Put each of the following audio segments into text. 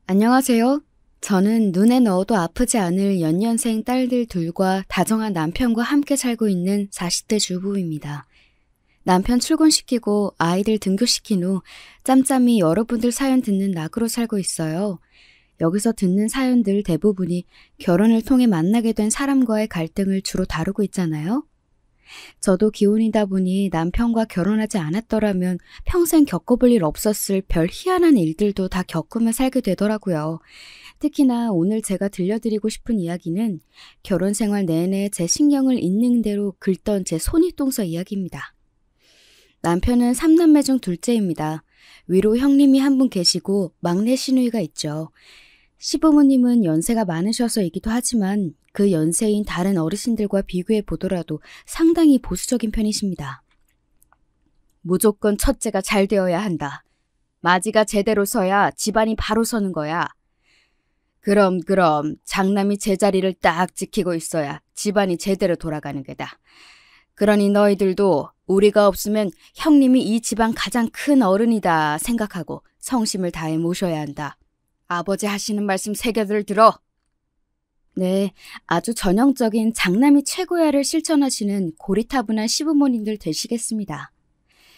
안녕하세요. 저는 눈에 넣어도 아프지 않을 연년생 딸들 둘과 다정한 남편과 함께 살고 있는 40대 주부입니다. 남편 출근시키고 아이들 등교시킨 후 짬짬이 여러분들 사연 듣는 낙으로 살고 있어요. 여기서 듣는 사연들 대부분이 결혼을 통해 만나게 된 사람과의 갈등을 주로 다루고 있잖아요. 저도 기혼이다 보니 남편과 결혼하지 않았더라면 평생 겪어볼 일 없었을 별 희한한 일들도 다 겪으며 살게 되더라고요. 특히나 오늘 제가 들려드리고 싶은 이야기는 결혼 생활 내내 제 신경을 있는 대로 긁던 제 손윗동서 이야기입니다. 남편은 3남매 중 둘째입니다. 위로 형님이 한 분 계시고 막내 시누이가 있죠. 시부모님은 연세가 많으셔서이기도 하지만 그 연세인 다른 어르신들과 비교해 보더라도 상당히 보수적인 편이십니다. 무조건 첫째가 잘 되어야 한다. 마지가 제대로 서야 집안이 바로 서는 거야. 그럼 장남이 제자리를 딱 지키고 있어야 집안이 제대로 돌아가는 게다. 그러니 너희들도 우리가 없으면 형님이 이 집안 가장 큰 어른이다 생각하고 성심을 다해 모셔야 한다. 아버지 하시는 말씀 새겨들 들어. 네, 아주 전형적인 장남이 최고야를 실천하시는 고리타분한 시부모님들 되시겠습니다.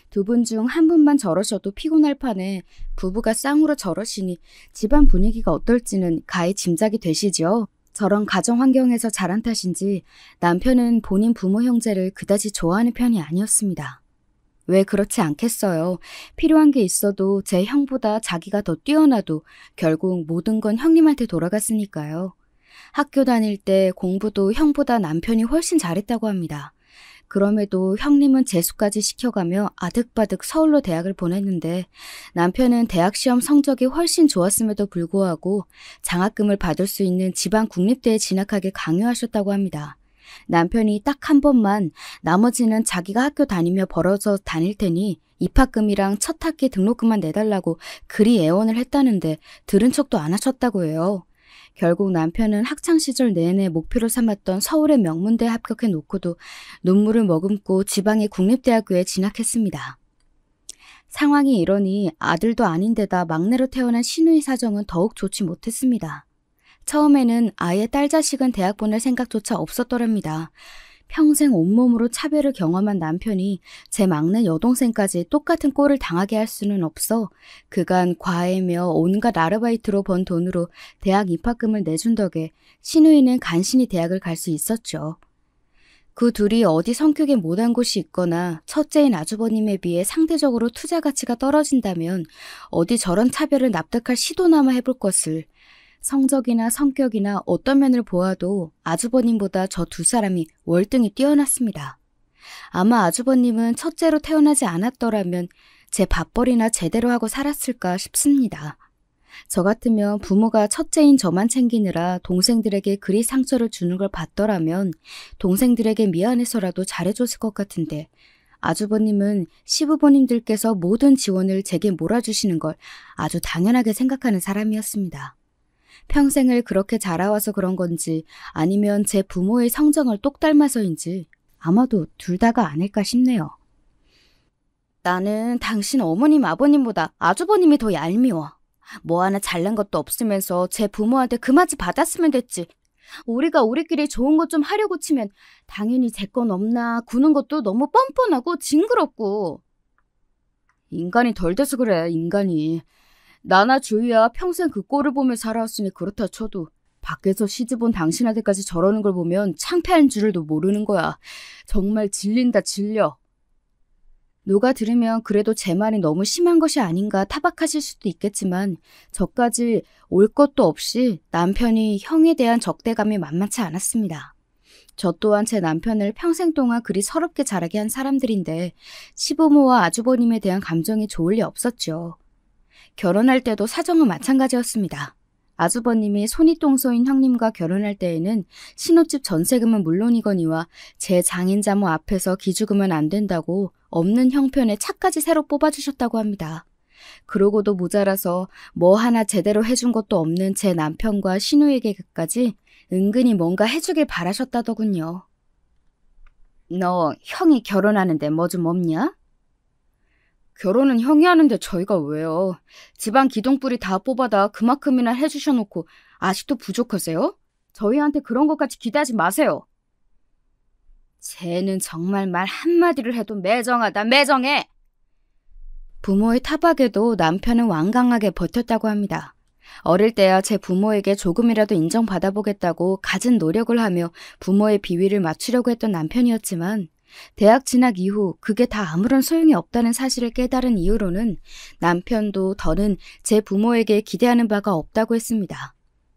두 분 중 한 분만 저러셔도 피곤할 판에 부부가 쌍으로 저러시니 집안 분위기가 어떨지는 가히 짐작이 되시죠? 저런 가정 환경에서 자란 탓인지 남편은 본인 부모 형제를 그다지 좋아하는 편이 아니었습니다. 왜 그렇지 않겠어요. 필요한 게 있어도 제 형보다 자기가 더 뛰어나도 결국 모든 건 형님한테 돌아갔으니까요. 학교 다닐 때 공부도 형보다 남편이 훨씬 잘했다고 합니다. 그럼에도 형님은 재수까지 시켜가며 아득바득 서울로 대학을 보냈는데 남편은 대학 시험 성적이 훨씬 좋았음에도 불구하고 장학금을 받을 수 있는 지방 국립대에 진학하길 강요하셨다고 합니다. 남편이 딱 한 번만 나머지는 자기가 학교 다니며 벌어서 다닐 테니 입학금이랑 첫 학기 등록금만 내달라고 그리 애원을 했다는데 들은 척도 안 하셨다고 해요. 결국 남편은 학창시절 내내 목표로 삼았던 서울의 명문대에 합격해 놓고도 눈물을 머금고 지방의 국립대학교에 진학했습니다. 상황이 이러니 아들도 아닌데다 막내로 태어난 시누이 사정은 더욱 좋지 못했습니다. 처음에는 아예 딸 자식은 대학 보낼 생각조차 없었더랍니다. 평생 온몸으로 차별을 경험한 남편이 제 막내 여동생까지 똑같은 꼴을 당하게 할 수는 없어 그간 과외며 온갖 아르바이트로 번 돈으로 대학 입학금을 내준 덕에 시누이는 간신히 대학을 갈 수 있었죠. 그 둘이 어디 성격에 못한 곳이 있거나 첫째인 아주버님에 비해 상대적으로 투자 가치가 떨어진다면 어디 저런 차별을 납득할 시도나마 해볼 것을 성적이나 성격이나 어떤 면을 보아도 아주버님보다 저 두 사람이 월등히 뛰어났습니다. 아마 아주버님은 첫째로 태어나지 않았더라면 제 밥벌이나 제대로 하고 살았을까 싶습니다. 저 같으면 부모가 첫째인 저만 챙기느라 동생들에게 그리 상처를 주는 걸 봤더라면 동생들에게 미안해서라도 잘해줬을 것 같은데 아주버님은 시부모님들께서 모든 지원을 제게 몰아주시는 걸 아주 당연하게 생각하는 사람이었습니다. 평생을 그렇게 자라와서 그런 건지 아니면 제 부모의 성정을 똑 닮아서인지 아마도 둘 다가 아닐까 싶네요. 나는 당신 어머님 아버님보다 아주버님이 더 얄미워. 뭐 하나 잘난 것도 없으면서 제 부모한테 그마지 받았으면 됐지. 우리가 우리끼리 좋은 것 좀 하려고 치면 당연히 제 건 없나 구는 것도 너무 뻔뻔하고 징그럽고. 인간이 덜 돼서 그래, 인간이. 나나 주희야 평생 그 꼴을 보며 살아왔으니 그렇다 쳐도 밖에서 시집온 당신한테까지 저러는 걸 보면 창피한 줄도 모르는 거야. 정말 질린다 질려. 누가 들으면 그래도 제 말이 너무 심한 것이 아닌가 타박하실 수도 있겠지만 저까지 올 것도 없이 남편이 형에 대한 적대감이 만만치 않았습니다. 저 또한 제 남편을 평생 동안 그리 서럽게 자라게 한 사람들인데 시부모와 아주버님에 대한 감정이 좋을 리 없었죠. 결혼할 때도 사정은 마찬가지였습니다. 아주버님이 손윗동서인 형님과 결혼할 때에는 신혼집 전세금은 물론이거니와 제 장인자모 앞에서 기죽으면 안 된다고 없는 형편에 차까지 새로 뽑아주셨다고 합니다. 그러고도 모자라서 뭐 하나 제대로 해준 것도 없는 제 남편과 시누에게까지 은근히 뭔가 해주길 바라셨다더군요. 너 형이 결혼하는데 뭐 좀 없냐? 결혼은 형이 하는데 저희가 왜요? 집안 기둥뿌리 다 뽑아다 그만큼이나 해주셔놓고 아직도 부족하세요? 저희한테 그런 것까지 기대하지 마세요. 쟤는 정말 말 한마디를 해도 매정하다, 매정해! 부모의 타박에도 남편은 완강하게 버텼다고 합니다. 어릴 때야 제 부모에게 조금이라도 인정받아보겠다고 갖은 노력을 하며 부모의 비위를 맞추려고 했던 남편이었지만 대학 진학 이후 그게 다 아무런 소용이 없다는 사실을 깨달은 이후로는 남편도 더는 제 부모에게 기대하는 바가 없다고 했습니다.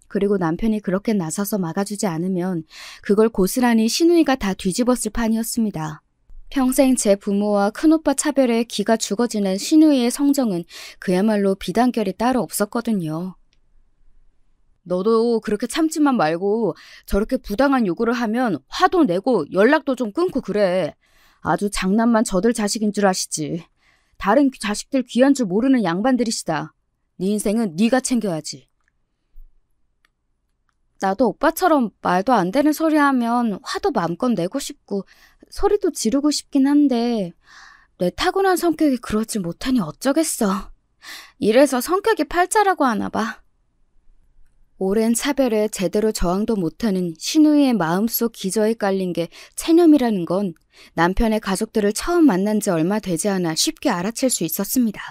그리고 남편이 그렇게 나서서 막아주지 않으면 그걸 고스란히 시누이가 다 뒤집었을 판이었습니다. 평생 제 부모와 큰오빠 차별에 기가 죽어 지낸 시누이의 성정은 그야말로 비단결이 따로 없었거든요. 너도 그렇게 참지만 말고 저렇게 부당한 요구를 하면 화도 내고 연락도 좀 끊고 그래. 아주 장난만 저들 자식인 줄 아시지. 다른 자식들 귀한 줄 모르는 양반들이시다. 네 인생은 네가 챙겨야지. 나도 오빠처럼 말도 안 되는 소리 하면 화도 마음껏 내고 싶고 소리도 지르고 싶긴 한데 내 타고난 성격이 그러지 못하니 어쩌겠어. 이래서 성격이 팔자라고 하나 봐. 오랜 차별에 제대로 저항도 못하는 시누이의 마음속 기저에 깔린 게 체념이라는 건 남편의 가족들을 처음 만난 지 얼마 되지 않아 쉽게 알아챌 수 있었습니다.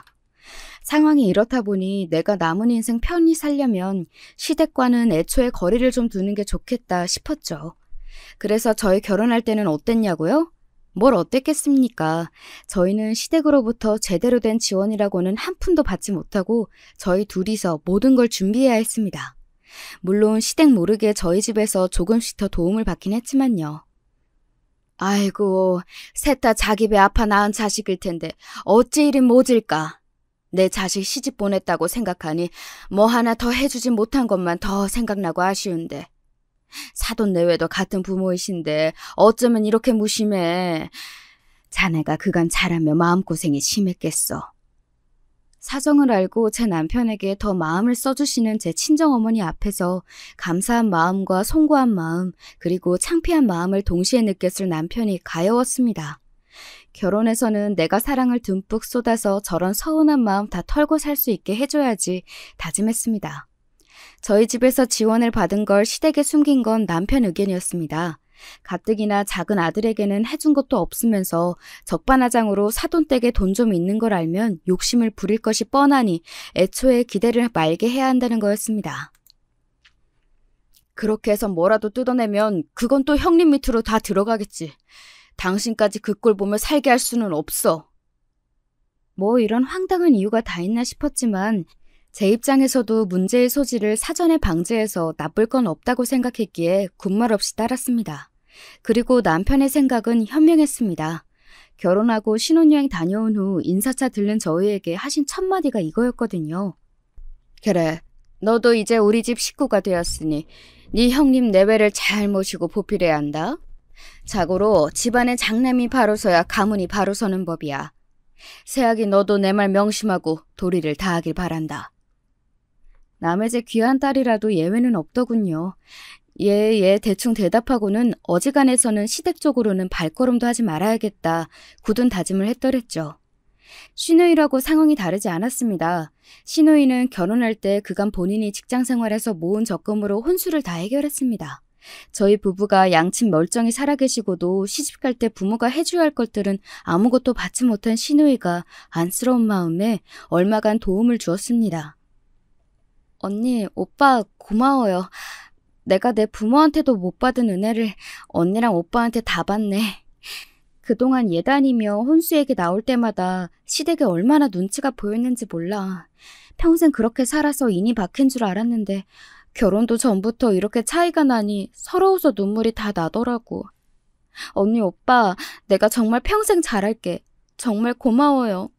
상황이 이렇다 보니 내가 남은 인생 편히 살려면 시댁과는 애초에 거리를 좀 두는 게 좋겠다 싶었죠. 그래서 저희 결혼할 때는 어땠냐고요? 뭘 어땠겠습니까? 저희는 시댁으로부터 제대로 된 지원이라고는 한 푼도 받지 못하고 저희 둘이서 모든 걸 준비해야 했습니다. 물론 시댁 모르게 저희 집에서 조금씩 더 도움을 받긴 했지만요. 아이고, 셋 다 자기 배 아파 낳은 자식일 텐데 어찌 이리 모질까? 내 자식 시집 보냈다고 생각하니 뭐 하나 더 해주지 못한 것만 더 생각나고 아쉬운데. 사돈 내외도 같은 부모이신데 어쩌면 이렇게 무심해. 자네가 그간 자라며 마음고생이 심했겠어. 사정을 알고 제 남편에게 더 마음을 써주시는 제 친정어머니 앞에서 감사한 마음과 송구한 마음 그리고 창피한 마음을 동시에 느꼈을 남편이 가여웠습니다. 결혼해서는 내가 사랑을 듬뿍 쏟아서 저런 서운한 마음 다 털고 살 수 있게 해줘야지 다짐했습니다. 저희 집에서 지원을 받은 걸 시댁에 숨긴 건 남편 의견이었습니다. 가뜩이나 작은 아들에게는 해준 것도 없으면서 적반하장으로 사돈댁에 돈 좀 있는 걸 알면 욕심을 부릴 것이 뻔하니 애초에 기대를 말게 해야 한다는 거였습니다. 그렇게 해서 뭐라도 뜯어내면 그건 또 형님 밑으로 다 들어가겠지. 당신까지 그 꼴 보며 살게 할 수는 없어. 뭐 이런 황당한 이유가 다 있나 싶었지만 제 입장에서도 문제의 소지를 사전에 방지해서 나쁠 건 없다고 생각했기에 군말 없이 따랐습니다. 그리고 남편의 생각은 현명했습니다. 결혼하고 신혼여행 다녀온 후 인사차 들른 저희에게 하신 첫 마디가 이거였거든요. 그래, 너도 이제 우리 집 식구가 되었으니 네 형님 내외를 잘 모시고 보필해야 한다. 자고로 집안의 장남이 바로서야 가문이 바로 서는 법이야. 새아기 너도 내 말 명심하고 도리를 다하길 바란다. 남의 집 귀한 딸이라도 예외는 없더군요. 예, 대충 대답하고는 어지간해서는 시댁 쪽으로는 발걸음도 하지 말아야겠다 굳은 다짐을 했더랬죠. 시누이라고 상황이 다르지 않았습니다. 시누이는 결혼할 때 그간 본인이 직장생활에서 모은 적금으로 혼수를 다 해결했습니다. 저희 부부가 양친 멀쩡히 살아계시고도 시집갈 때 부모가 해줘야 할 것들은 아무것도 받지 못한 시누이가 안쓰러운 마음에 얼마간 도움을 주었습니다. 언니, 오빠 고마워요. 내가 내 부모한테도 못 받은 은혜를 언니랑 오빠한테 다 받네. 그동안 예단이며 혼수에게 나올 때마다 시댁에 얼마나 눈치가 보였는지 몰라. 평생 그렇게 살아서 인이 박힌 줄 알았는데 결혼도 전부터 이렇게 차이가 나니 서러워서 눈물이 다 나더라고. 언니, 오빠, 내가 정말 평생 잘할게. 정말 고마워요.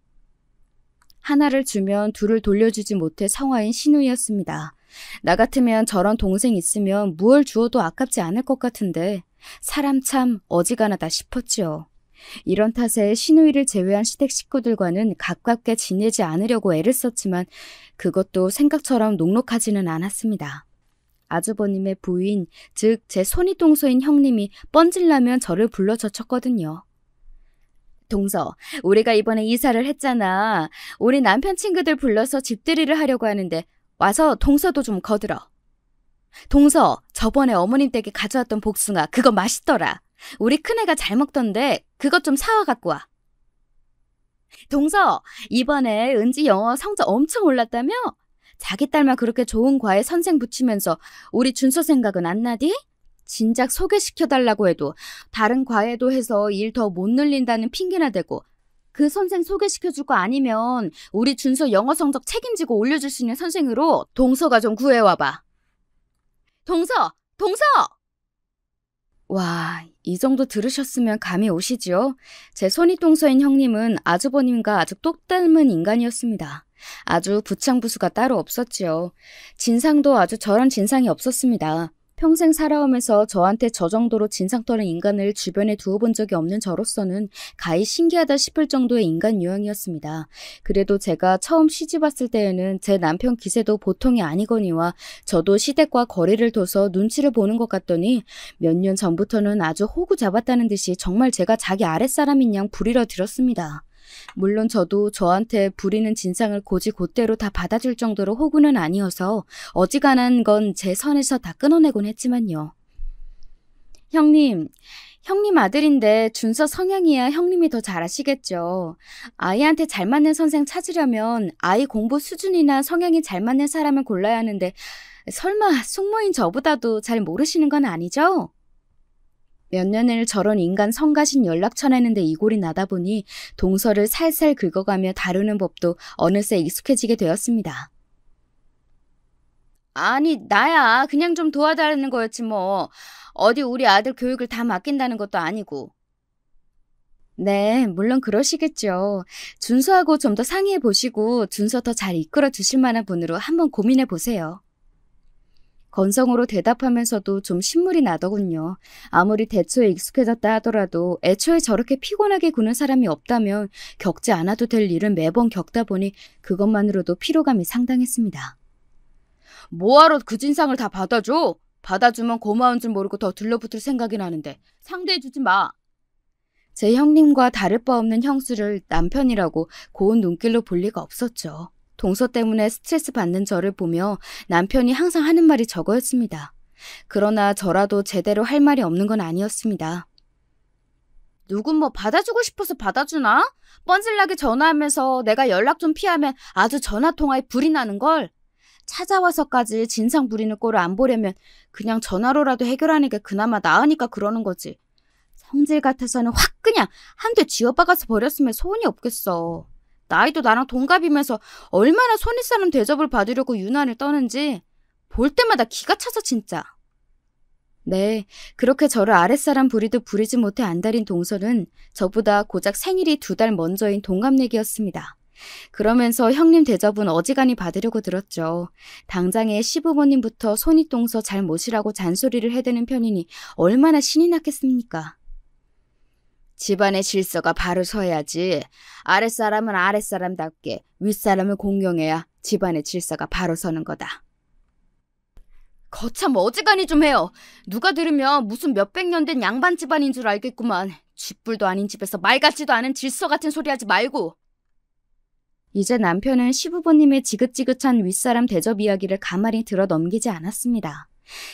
하나를 주면 둘을 돌려주지 못해 성화인 시누이였습니다. 나 같으면 저런 동생 있으면 무얼 주어도 아깝지 않을 것 같은데 사람 참 어지간하다 싶었지요. 이런 탓에 시누이를 제외한 시댁 식구들과는 가깝게 지내지 않으려고 애를 썼지만 그것도 생각처럼 녹록하지는 않았습니다. 아주버님의 부인, 즉 제 손이동서인 형님이 뻔질나면 저를 불러 젖혔거든요. 동서, 우리가 이번에 이사를 했잖아. 우리 남편 친구들 불러서 집들이를 하려고 하는데 와서 동서도 좀 거들어. 동서, 저번에 어머님 댁에 가져왔던 복숭아 그거 맛있더라. 우리 큰애가 잘 먹던데 그것 좀 사와 갖고 와. 동서, 이번에 은지 영어 성적 엄청 올랐다며? 자기 딸만 그렇게 좋은 과에 선생 붙이면서 우리 준서 생각은 안 나디? 진작 소개시켜달라고 해도 다른 과에도 해서 일 더 못 늘린다는 핑계나 대고 그 선생 소개시켜줄 거 아니면 우리 준서 영어 성적 책임지고 올려줄 수 있는 선생으로 동서가 좀 구해와봐. 동서! 동서! 와, 이 정도 들으셨으면 감이 오시지요? 제 손윗동서인 형님은 아주버님과 아주 똑 닮은 인간이었습니다. 아주 부창부수가 따로 없었지요. 진상도 아주 저런 진상이 없었습니다. 평생 살아오면서 저한테 저 정도로 진상 떠는 인간을 주변에 두어본 적이 없는 저로서는 가히 신기하다 싶을 정도의 인간 유형이었습니다. 그래도 제가 처음 시집 왔을 때에는 제 남편 기세도 보통이 아니거니와 저도 시댁과 거리를 둬서 눈치를 보는 것 같더니 몇 년 전부터는 아주 호구 잡았다는 듯이 정말 제가 자기 아랫사람인 양 부리러 들었습니다. 물론 저도 저한테 부리는 진상을 곧이곧대로 다 받아줄 정도로 호구는 아니어서 어지간한 건 제 선에서 다 끊어내곤 했지만요. 형님 아들인데 준서 성향이야 형님이 더 잘 아시겠죠. 아이한테 잘 맞는 선생 찾으려면 아이 공부 수준이나 성향이 잘 맞는 사람을 골라야 하는데 설마 숙모인 저보다도 잘 모르시는 건 아니죠? 몇 년을 저런 인간 성가신 연락 쳐내는데 이골이 나다 보니 동서를 살살 긁어가며 다루는 법도 어느새 익숙해지게 되었습니다. 아니, 나야 그냥 좀 도와달라는 거였지 뭐. 어디 우리 아들 교육을 다 맡긴다는 것도 아니고. 네, 물론 그러시겠죠. 준서하고 좀 더 상의해 보시고 준서 더 잘 이끌어 주실 만한 분으로 한번 고민해 보세요. 건성으로 대답하면서도 좀 신물이 나더군요. 아무리 대초에 익숙해졌다 하더라도 애초에 저렇게 피곤하게 구는 사람이 없다면 겪지 않아도 될 일은 매번 겪다 보니 그것만으로도 피로감이 상당했습니다. 뭐하러 그 진상을 다 받아줘? 받아주면 고마운 줄 모르고 더 들러붙을 생각이 나는데 상대해주지 마. 제 형님과 다를 바 없는 형수를 남편이라고 고운 눈길로 볼 리가 없었죠. 동서 때문에 스트레스 받는 저를 보며 남편이 항상 하는 말이 저거였습니다. 그러나 저라도 제대로 할 말이 없는 건 아니었습니다. 누군 뭐 받아주고 싶어서 받아주나? 뻔질나게 전화하면서 내가 연락 좀 피하면 아주 전화통화에 불이 나는걸. 찾아와서까지 진상 부리는 꼴을 안 보려면 그냥 전화로라도 해결하는 게 그나마 나으니까 그러는 거지. 성질 같아서는 확 그냥 한 대 쥐어박아서 버렸으면 소원이 없겠어. 나이도 나랑 동갑이면서 얼마나 손윗사람 대접을 받으려고 유난을 떠는지 볼 때마다 기가 차서 진짜. 네, 그렇게 저를 아랫사람 부리도 부리지 못해 안달인 동서는 저보다 고작 생일이 2달 먼저인 동갑내기였습니다. 그러면서 형님 대접은 어지간히 받으려고 들었죠. 당장에 시부모님부터 손윗동서 잘 모시라고 잔소리를 해대는 편이니 얼마나 신이 났겠습니까? 집안의 질서가 바로 서야지. 아랫사람은 아랫사람답게 윗사람을 공경해야 집안의 질서가 바로 서는 거다. 거참 어지간히 좀 해요. 누가 들으면 무슨 몇백 년 된 양반 집안인 줄 알겠구만. 쥐뿔도 아닌 집에서 말 같지도 않은 질서 같은 소리 하지 말고. 이제 남편은 시부모님의 지긋지긋한 윗사람 대접 이야기를 가만히 들어 넘기지 않았습니다.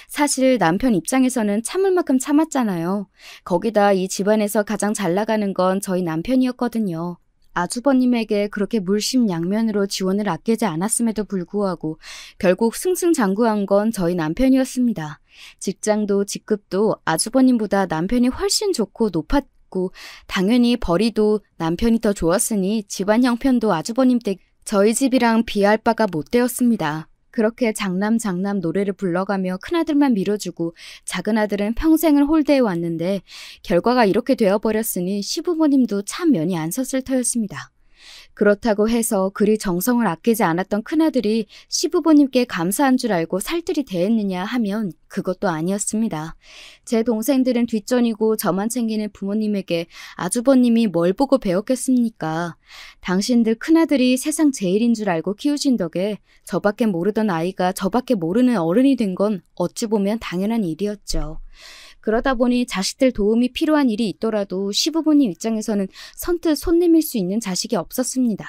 사실 남편 입장에서는 참을 만큼 참았잖아요. 거기다 이 집안에서 가장 잘 나가는 건 저희 남편이었거든요. 아주버님에게 그렇게 물심양면으로 지원을 아끼지 않았음에도 불구하고 결국 승승장구한 건 저희 남편이었습니다. 직장도 직급도 아주버님보다 남편이 훨씬 좋고 높았고 당연히 벌이도 남편이 더 좋았으니 집안 형편도 아주버님 댁 저희 집이랑 비할 바가 못 되었습니다. 그렇게 장남 노래를 불러가며 큰아들만 밀어주고 작은아들은 평생을 홀대해 왔는데 결과가 이렇게 되어버렸으니 시부모님도 참 면이 안 섰을 터였습니다. 그렇다고 해서 그리 정성을 아끼지 않았던 큰아들이 시부모님께 감사한 줄 알고 살뜰히 대했느냐 하면 그것도 아니었습니다. 제 동생들은 뒷전이고 저만 챙기는 부모님에게 아주버님이 뭘 보고 배웠겠습니까? 당신들 큰아들이 세상 제일인 줄 알고 키우신 덕에 저밖에 모르던 아이가 저밖에 모르는 어른이 된 건 어찌 보면 당연한 일이었죠. 그러다 보니 자식들 도움이 필요한 일이 있더라도 시부모님 입장에서는 선뜻 손 내밀 수 있는 자식이 없었습니다.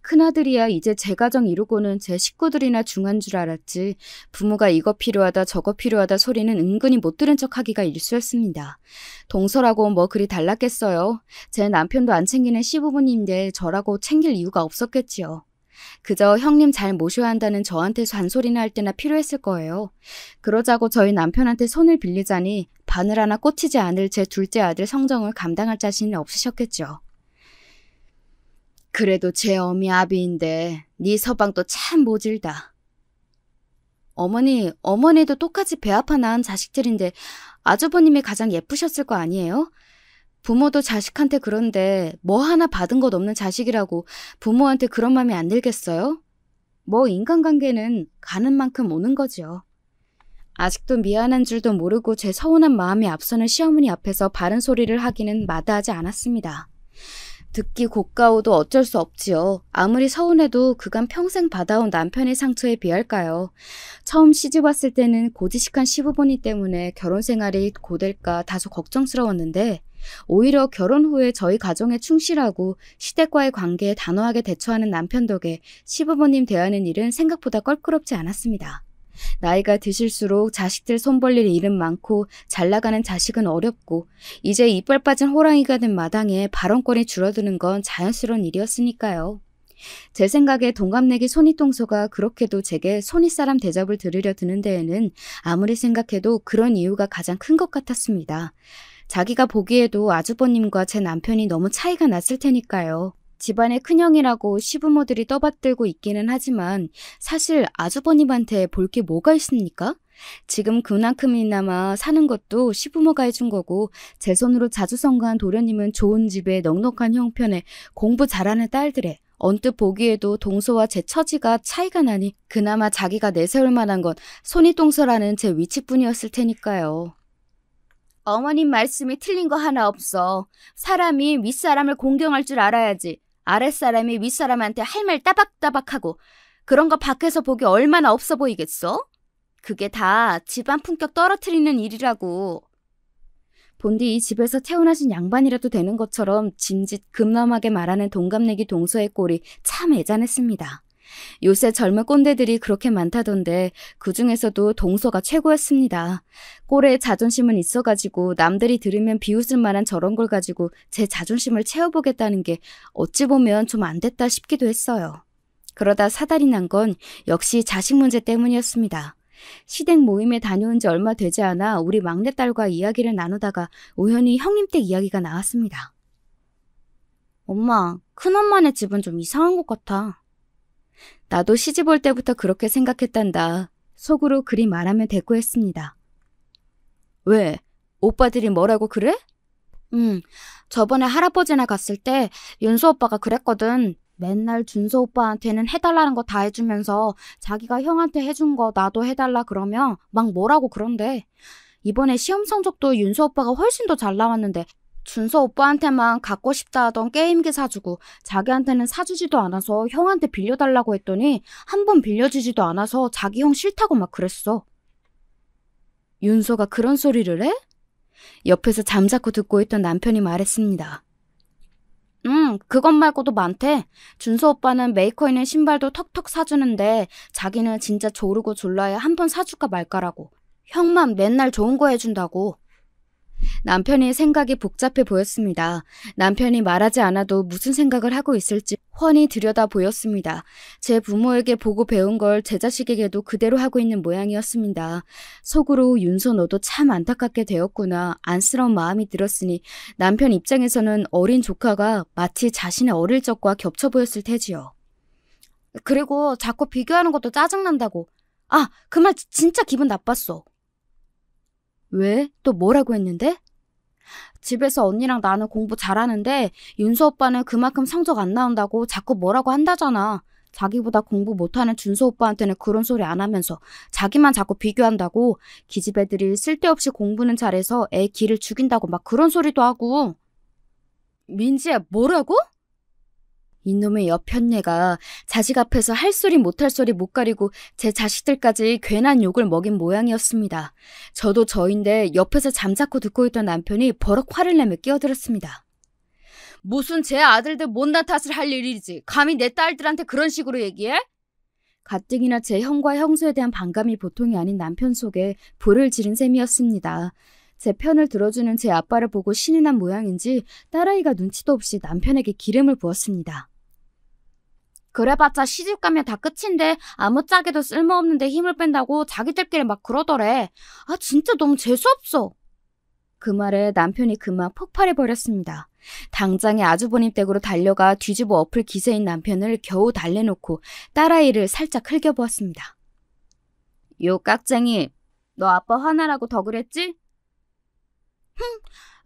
큰아들이야 이제 제 가정 이루고는 제 식구들이나 중한 줄 알았지 부모가 이거 필요하다 저거 필요하다 소리는 은근히 못 들은 척하기가 일쑤였습니다. 동서라고 뭐 그리 달랐겠어요. 제 남편도 안 챙기는 시부모님인데 저라고 챙길 이유가 없었겠지요. 그저 형님 잘 모셔야 한다는 저한테 잔소리나 할 때나 필요했을 거예요. 그러자고 저희 남편한테 손을 빌리자니 바늘 하나 꽂히지 않을 제 둘째 아들 성정을 감당할 자신이 없으셨겠죠. 그래도 제 어미 아비인데 네 서방도 참 모질다. 어머니도 똑같이 배 아파 낳은 자식들인데 아주버님이 가장 예쁘셨을 거 아니에요? 부모도 자식한테 그런데 뭐 하나 받은 것 없는 자식이라고 부모한테 그런 맘이 안 들겠어요? 뭐 인간관계는 가는 만큼 오는 거죠. 아직도 미안한 줄도 모르고 제 서운한 마음이 앞서는 시어머니 앞에서 바른 소리를 하기는 마다하지 않았습니다. 듣기 고가오도 어쩔 수 없지요. 아무리 서운해도 그간 평생 받아온 남편의 상처에 비할까요. 처음 시집 왔을 때는 고지식한 시부모님 때문에 결혼 생활이 고될까 다소 걱정스러웠는데 오히려 결혼 후에 저희 가정에 충실하고 시댁과의 관계에 단호하게 대처하는 남편 덕에 시부모님 대하는 일은 생각보다 껄끄럽지 않았습니다. 나이가 드실수록 자식들 손 벌릴 일은 많고 잘나가는 자식은 어렵고 이제 이빨 빠진 호랑이가 된 마당에 발언권이 줄어드는 건 자연스러운 일이었으니까요. 제 생각에 동갑내기 손이동서가 그렇게도 제게 손이사람 대접을 들으려 드는 데에는 아무리 생각해도 그런 이유가 가장 큰 것 같았습니다. 자기가 보기에도 아주버님과 제 남편이 너무 차이가 났을 테니까요. 집안의 큰형이라고 시부모들이 떠받들고 있기는 하지만 사실 아주버님한테 볼 게 뭐가 있습니까? 지금 그만큼이나마 사는 것도 시부모가 해준 거고 제 손으로 자주 성가한 도련님은 좋은 집에 넉넉한 형편에 공부 잘하는 딸들에 언뜻 보기에도 동서와 제 처지가 차이가 나니 그나마 자기가 내세울 만한 건 손이동서라는 제 위치뿐이었을 테니까요. 어머님 말씀이 틀린 거 하나 없어. 사람이 윗사람을 공경할 줄 알아야지. 아랫사람이 윗사람한테 할 말 따박따박하고 그런 거 밖에서 보기 얼마나 없어 보이겠어? 그게 다 집안 품격 떨어뜨리는 일이라고. 본디 이 집에서 태어나신 양반이라도 되는 것처럼 짐짓 금럼하게 말하는 동갑내기 동서의 꼴이 참 애잔했습니다. 요새 젊은 꼰대들이 그렇게 많다던데 그중에서도 동서가 최고였습니다. 꼴에 자존심은 있어가지고 남들이 들으면 비웃을 만한 저런 걸 가지고 제 자존심을 채워보겠다는 게 어찌 보면 좀 안 됐다 싶기도 했어요. 그러다 사달이 난 건 역시 자식 문제 때문이었습니다. 시댁 모임에 다녀온 지 얼마 되지 않아 우리 막내딸과 이야기를 나누다가 우연히 형님 댁 이야기가 나왔습니다. 엄마, 큰엄마네 집은 좀 이상한 것 같아. 나도 시집 올 때부터 그렇게 생각했단다. 속으로 그리 말하면 대꾸했습니다. 왜? 오빠들이 뭐라고 그래? 저번에 할아버지네 갔을 때 윤수 오빠가 그랬거든. 맨날 준서 오빠한테는 해달라는 거 다 해주면서 자기가 형한테 해준 거 나도 해달라 그러면 막 뭐라고 그런대. 이번에 시험 성적도 윤서 오빠가 훨씬 더 잘 나왔는데 준서 오빠한테만 갖고 싶다 하던 게임기 사주고 자기한테는 사주지도 않아서 형한테 빌려달라고 했더니 한 번 빌려주지도 않아서 자기 형 싫다고 막 그랬어. 윤서가 그런 소리를 해? 옆에서 잠자코 듣고 있던 남편이 말했습니다. 그것 말고도 많대. 준서 오빠는 메이커 있는 신발도 턱턱 사주는데 자기는 진짜 조르고 졸라야 한 번 사줄까 말까라고. 형만 맨날 좋은 거 해준다고. 남편의 생각이 복잡해 보였습니다. 남편이 말하지 않아도 무슨 생각을 하고 있을지 훤히 들여다 보였습니다. 제 부모에게 보고 배운 걸 제 자식에게도 그대로 하고 있는 모양이었습니다. 속으로 윤서 너도 참 안타깝게 되었구나 안쓰러운 마음이 들었으니 남편 입장에서는 어린 조카가 마치 자신의 어릴 적과 겹쳐 보였을 테지요. 그리고 자꾸 비교하는 것도 짜증난다고. 아, 그 말 진짜 기분 나빴어. 왜? 또 뭐라고 했는데? 집에서 언니랑 나는 공부 잘하는데 윤서 오빠는 그만큼 성적 안 나온다고 자꾸 뭐라고 한다잖아. 자기보다 공부 못하는 준서 오빠한테는 그런 소리 안 하면서 자기만 자꾸 비교한다고. 기집애들이 쓸데없이 공부는 잘해서 애 기를 죽인다고 막 그런 소리도 하고. 민지야, 뭐라고? 이놈의 여편네가 자식 앞에서 할 소리 못할 소리 못 가리고 제 자식들까지 괜한 욕을 먹인 모양이었습니다. 저도 저인데 옆에서 잠자코 듣고 있던 남편이 버럭 화를 내며 끼어들었습니다. 무슨 제 아들들 못난 탓을 할 일이지. 감히 내 딸들한테 그런 식으로 얘기해? 가뜩이나 제 형과 형수에 대한 반감이 보통이 아닌 남편 속에 불을 지른 셈이었습니다. 제 편을 들어주는 제 아빠를 보고 신이 난 모양인지 딸아이가 눈치도 없이 남편에게 기름을 부었습니다. 그래봤자 시집가면 다 끝인데 아무짝에도 쓸모없는데 힘을 뺀다고 자기들끼리 막 그러더래. 아 진짜 너무 재수없어. 그 말에 남편이 그만 폭발해버렸습니다. 당장에 아주버님 댁으로 달려가 뒤집어 엎을 기세인 남편을 겨우 달래놓고 딸아이를 살짝 흘겨보았습니다. 요 깍쟁이, 너 아빠 화나라고 더 그랬지?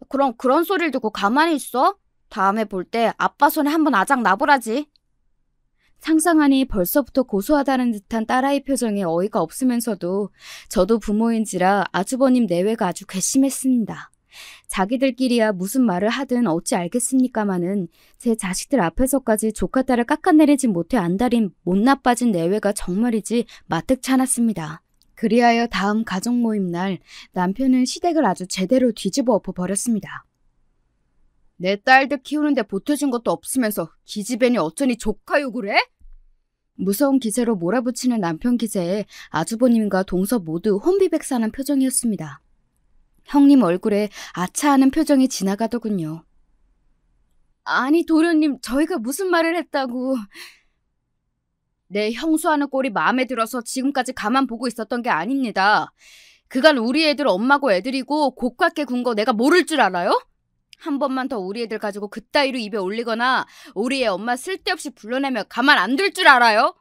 그럼 그런 소리를 듣고 가만히 있어? 다음에 볼 때 아빠 손에 한번 아작 나보라지. 상상하니 벌써부터 고소하다는 듯한 딸아이 표정에 어이가 없으면서도 저도 부모인지라 아주버님 내외가 아주 괘씸했습니다. 자기들끼리야 무슨 말을 하든 어찌 알겠습니까마는 제 자식들 앞에서까지 조카 딸을 깎아내리지 못해 안달인 못나 빠진 내외가 정말이지 마뜩찮았습니다. 그리하여 다음 가족 모임 날 남편은 시댁을 아주 제대로 뒤집어 엎어버렸습니다. 내 딸들 키우는데 보태준 것도 없으면서 기집애니 어쩌니 조카 욕을 해? 무서운 기세로 몰아붙이는 남편 기세에 아주버님과 동서 모두 혼비백산한 표정이었습니다. 형님 얼굴에 아차하는 표정이 지나가더군요. 아니 도련님, 저희가 무슨 말을 했다고. 내 형수하는 꼴이 마음에 들어서 지금까지 가만 보고 있었던 게 아닙니다. 그간 우리 애들 엄마고 애들이고 고깝게 군 거 내가 모를 줄 알아요? 한 번만 더 우리 애들 가지고 그따위로 입에 올리거나 우리 애 엄마 쓸데없이 불러내면 가만 안 둘 줄 알아요?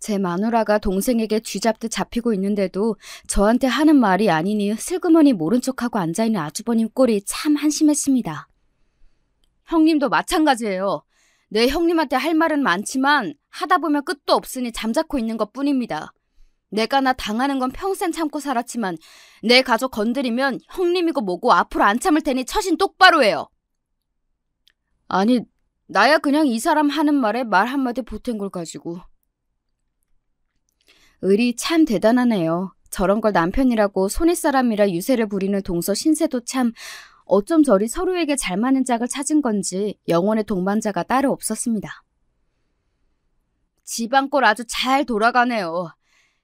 제 마누라가 동생에게 쥐잡듯 잡히고 있는데도 저한테 하는 말이 아니니 슬그머니 모른 척하고 앉아있는 아주버님 꼴이 참 한심했습니다. 형님도 마찬가지예요. 내 형님한테 할 말은 많지만 하다 보면 끝도 없으니 잠자코 있는 것뿐입니다. 내가 나 당하는 건 평생 참고 살았지만 내 가족 건드리면 형님이고 뭐고 앞으로 안 참을 테니 처신 똑바로 해요. 아니, 나야 그냥 이 사람 하는 말에 말 한마디 보탠 걸 가지고. 을이 참 대단하네요. 저런 걸 남편이라고 손윗사람이라 유세를 부리는 동서 신세도 참 어쩜 저리 서로에게 잘 맞는 짝을 찾은 건지 영혼의 동반자가 따로 없었습니다. 집안 꼴 아주 잘 돌아가네요.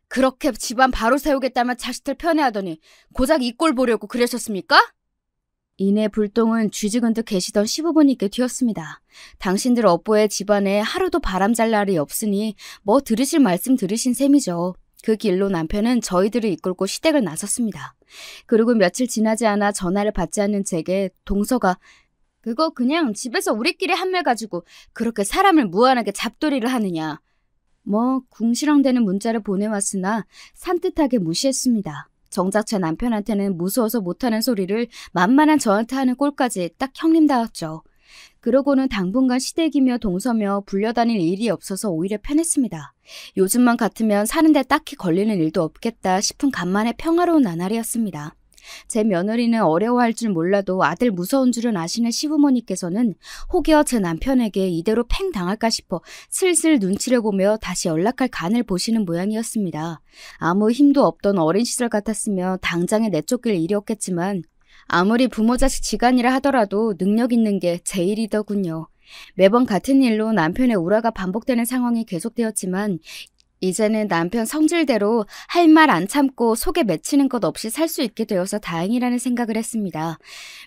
그렇게 집안 바로 세우겠다면 자식들 편애하더니 고작 이 꼴 보려고 그러셨습니까? 이내 불똥은 쥐죽은 듯 계시던 시부모님께 튀었습니다. 당신들 업보의 집안에 하루도 바람잘 날이 없으니 뭐 들으실 말씀 들으신 셈이죠. 그 길로 남편은 저희들을 이끌고 시댁을 나섰습니다. 그리고 며칠 지나지 않아 전화를 받지 않는 제게 동서가 그거 그냥 집에서 우리끼리 한말 가지고 그렇게 사람을 무한하게 잡돌이를 하느냐. 뭐 궁시렁대는 문자를 보내왔으나 산뜻하게 무시했습니다. 정작 제 남편한테는 무서워서 못하는 소리를 만만한 저한테 하는 꼴까지 딱 형님다웠죠. 그러고는 당분간 시댁이며 동서며 불려다닐 일이 없어서 오히려 편했습니다. 요즘만 같으면 사는데 딱히 걸리는 일도 없겠다 싶은 간만에 평화로운 나날이었습니다. 제 며느리는 어려워할 줄 몰라도 아들 무서운 줄은 아시는 시부모님께서는 혹여 제 남편에게 이대로 팽 당할까 싶어 슬슬 눈치를 보며 다시 연락할 간을 보시는 모양이었습니다. 아무 힘도 없던 어린 시절 같았으며 당장에 내쫓길 일이 없겠지만 아무리 부모 자식 지간이라 하더라도 능력 있는 게 제 일이더군요. 매번 같은 일로 남편의 우라가 반복되는 상황이 계속되었지만 이제는 남편 성질대로 할 말 안 참고 속에 맺히는 것 없이 살 수 있게 되어서 다행이라는 생각을 했습니다.